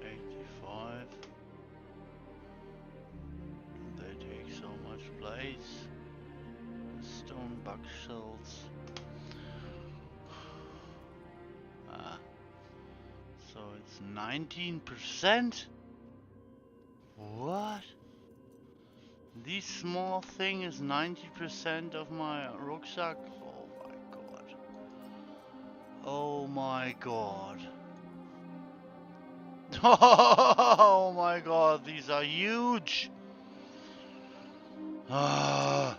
85. They take so much place. Stone bookshelves. Ah. So it's 19%? What? This small thing is 90% of my rucksack? Oh my god. Oh my god. Oh my god, these are huge! Ah.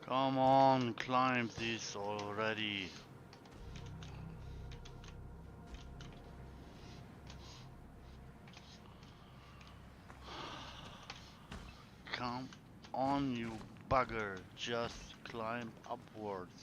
Come on, climb this already. Come on, you bugger, just climb upwards.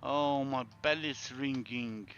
Oh, my belly's ringing.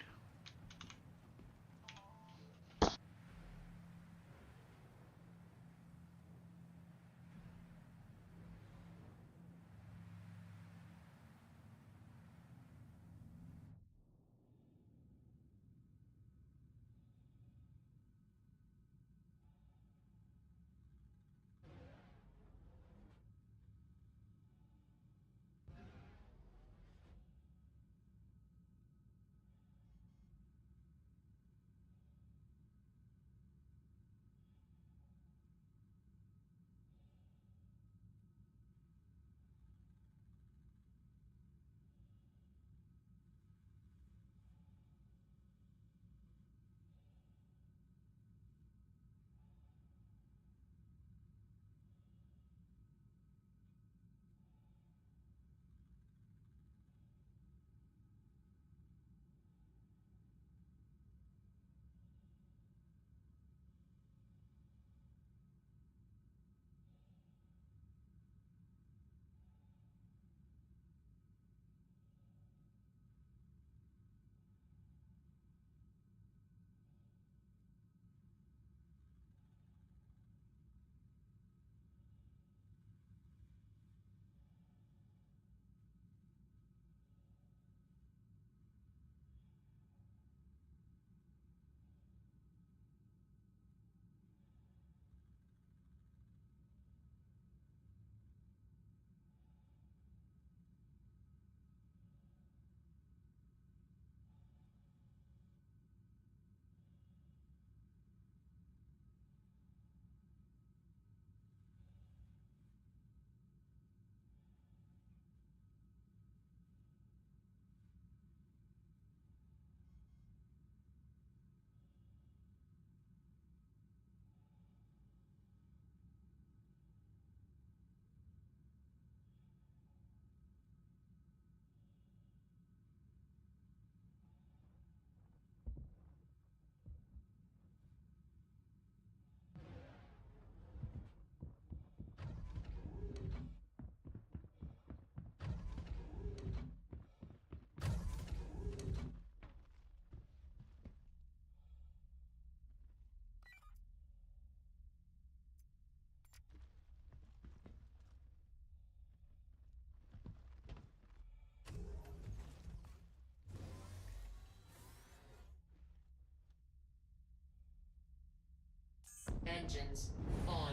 Engines on.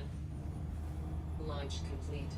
Launch complete.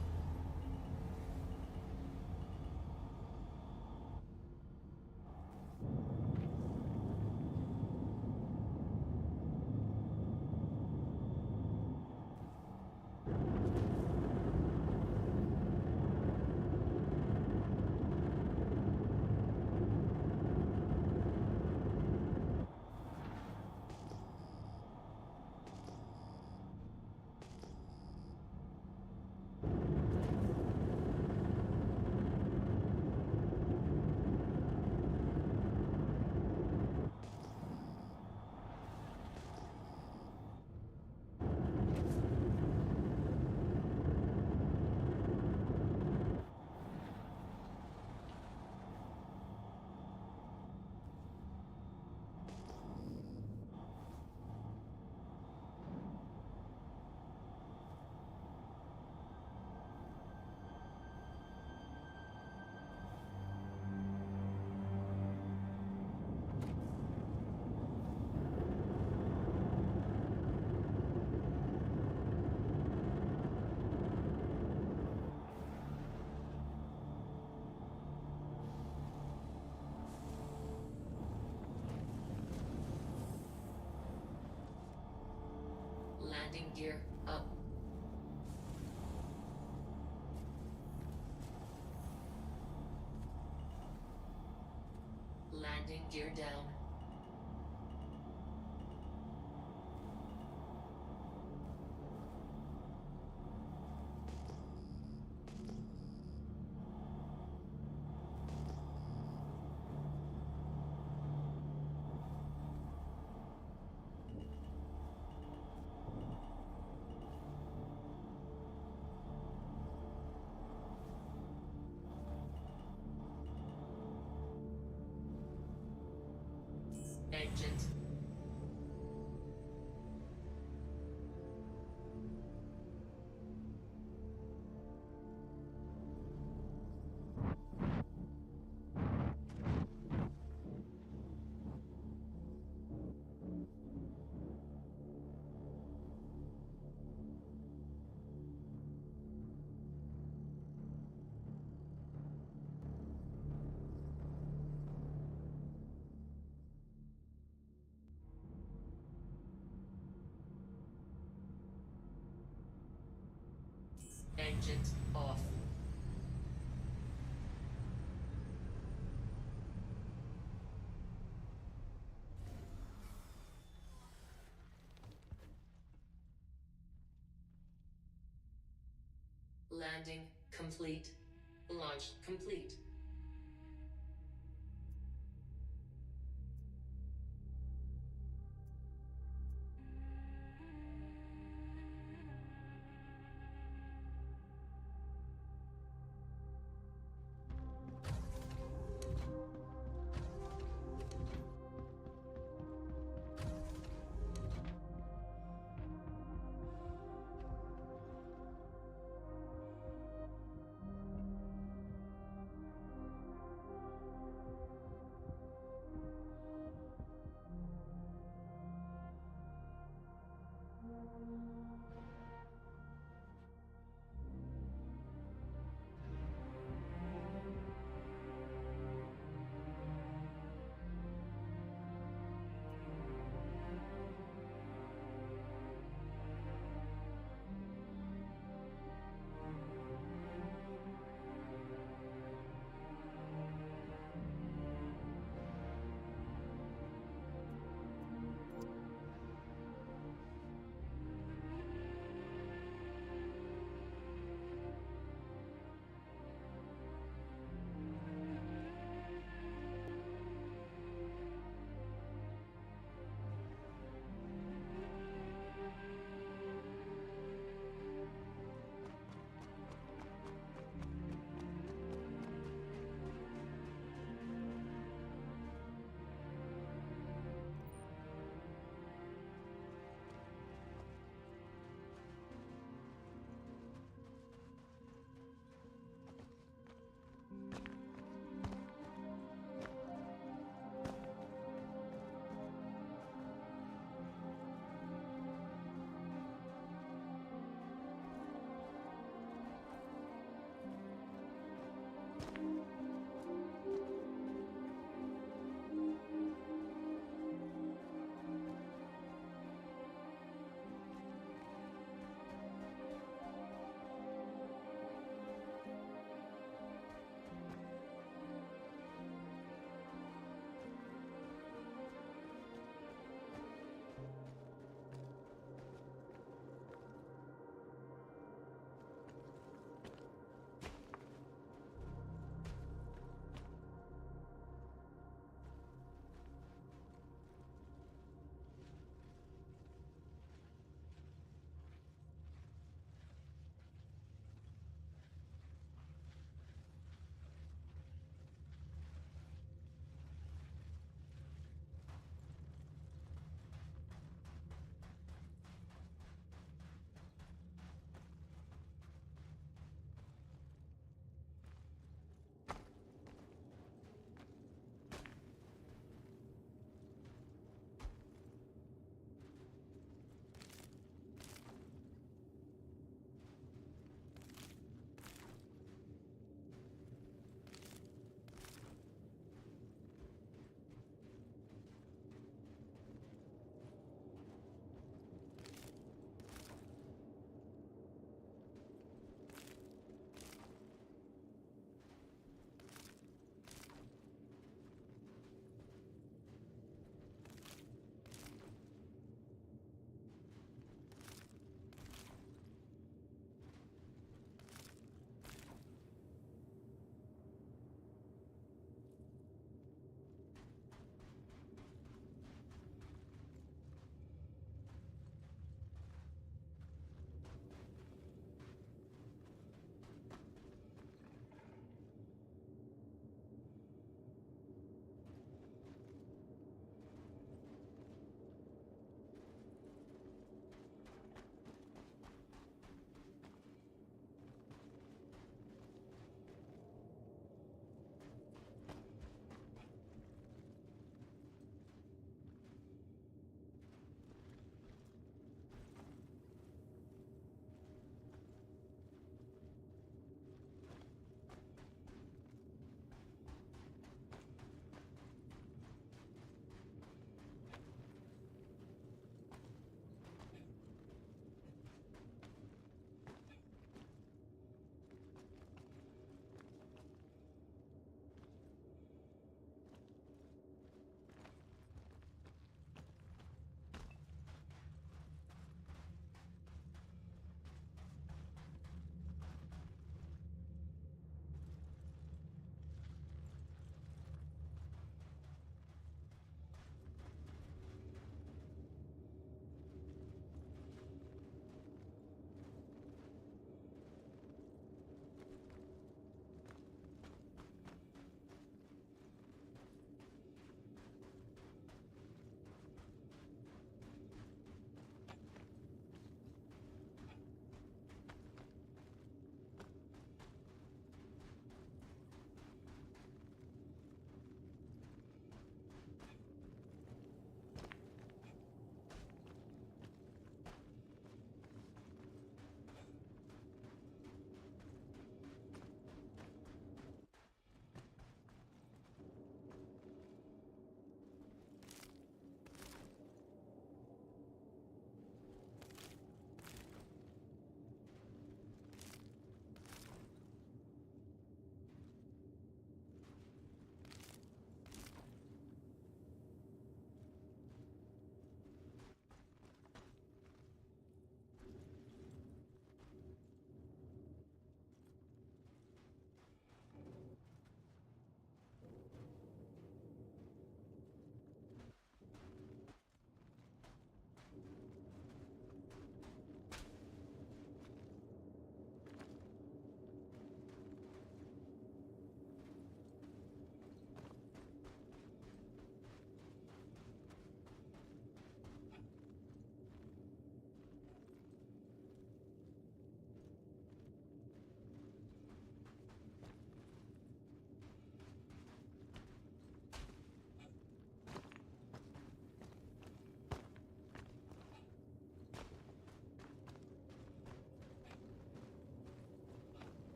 Landing gear up. Landing gear down. Engines. Engines off. Landing complete. Launch complete.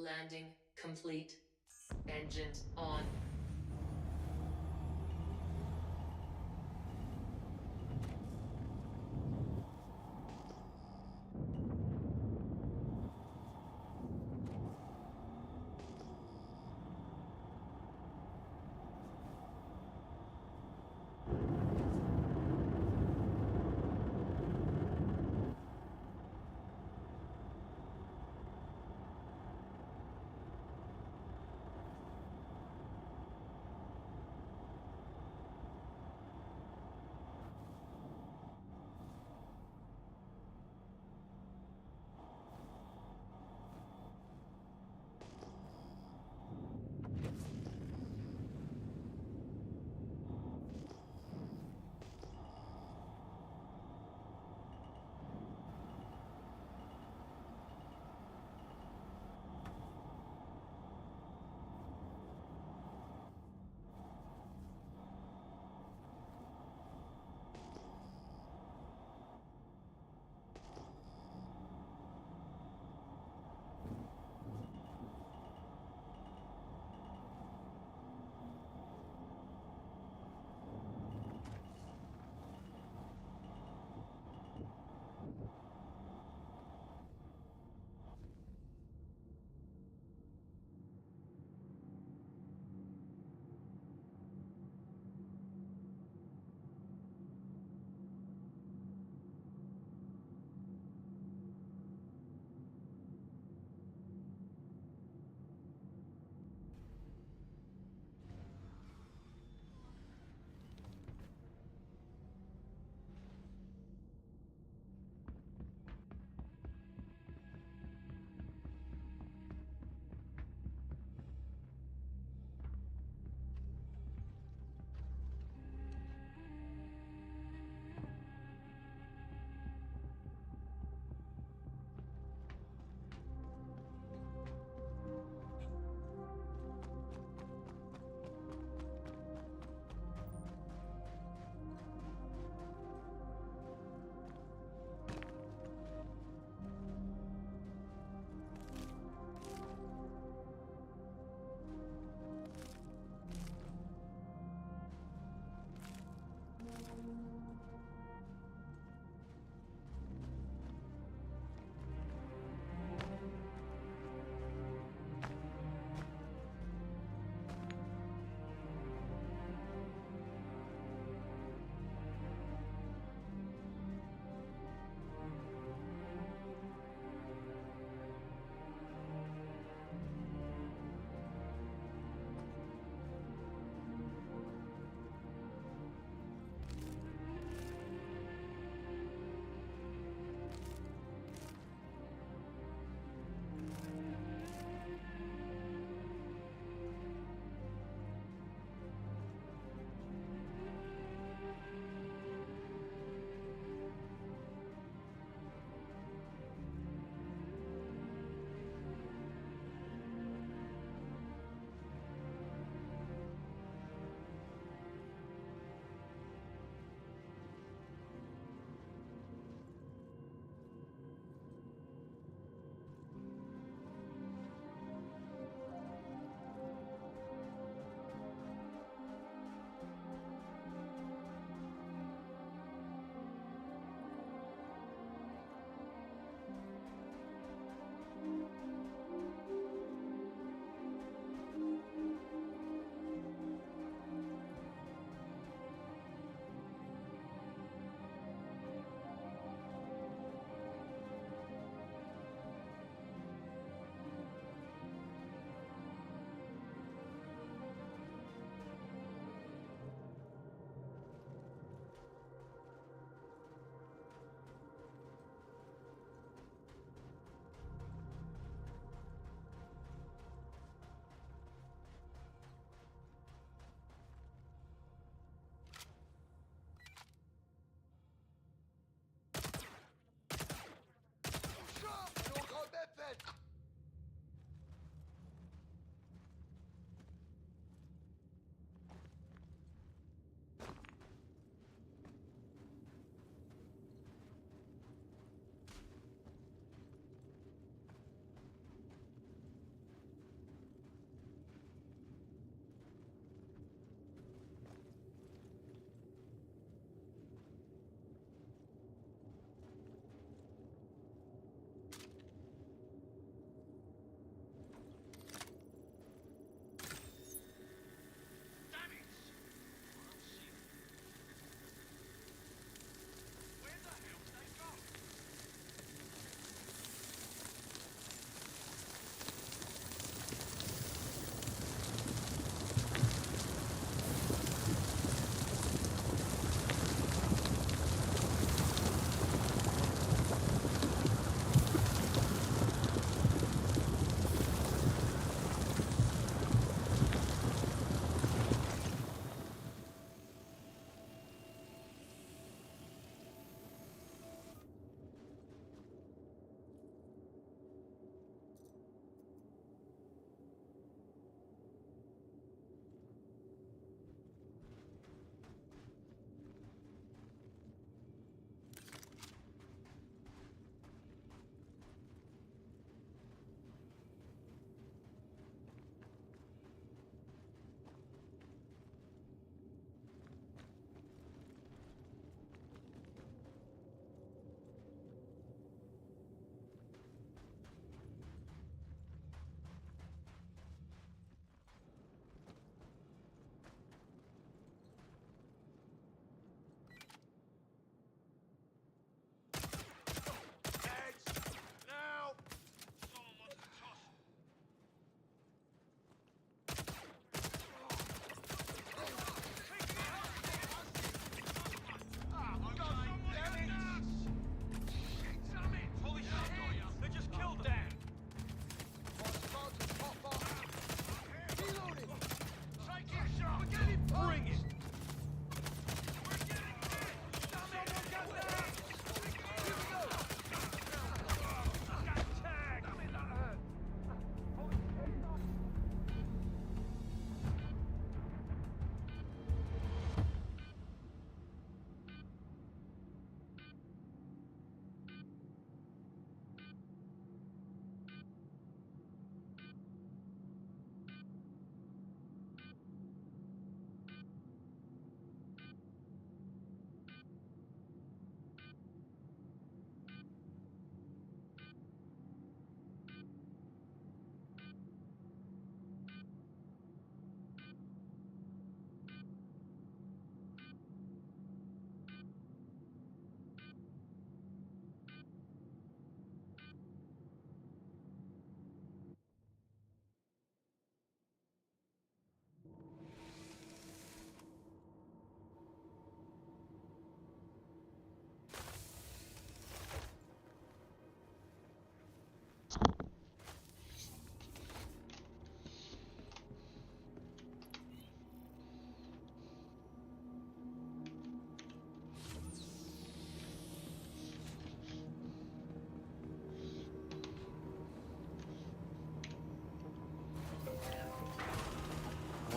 Landing complete. Engines on.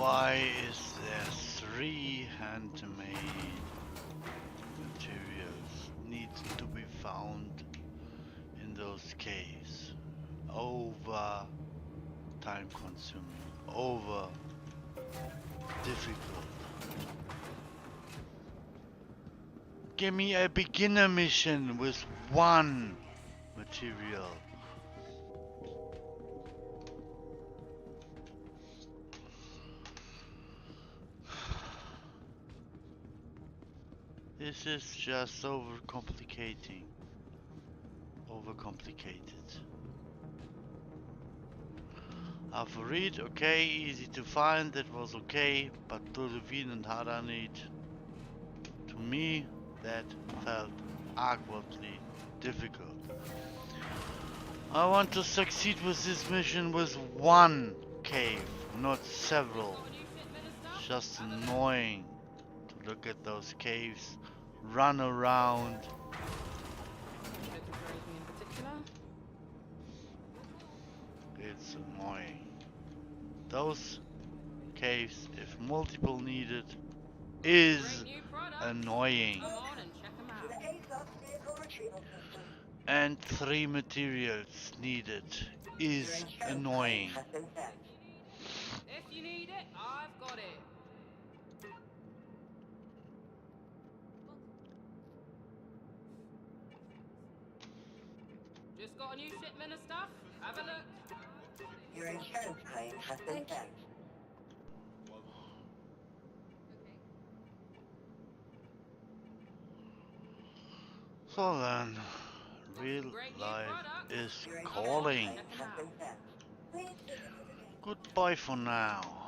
Why is there 3 handmade materials needs to be found in those caves? Over time consuming, over difficult. Give me a beginner mission with 1 material. This is just overcomplicated. I've read, okay, easy to find, that was okay, but Turbine and Haranit, to me, that felt awkwardly difficult. I want to succeed with this mission with 1 cave, not several. It's just annoying to look at those caves, run around. Looking for anything in particular? It's annoying. Those caves, if multiple needed, is Great new product. annoying. Come on and check them To the out. ASOS vehicle retrieval system. And 3 materials needed Your is insurance annoying. claim has been sent. If you need it, I've got it. Just got a new shipment of stuff. Have a look. Your insurance claim has been sent. So then, real Great new life product. is Your insurance calling. claim has been sent. Please visit the Goodbye for now.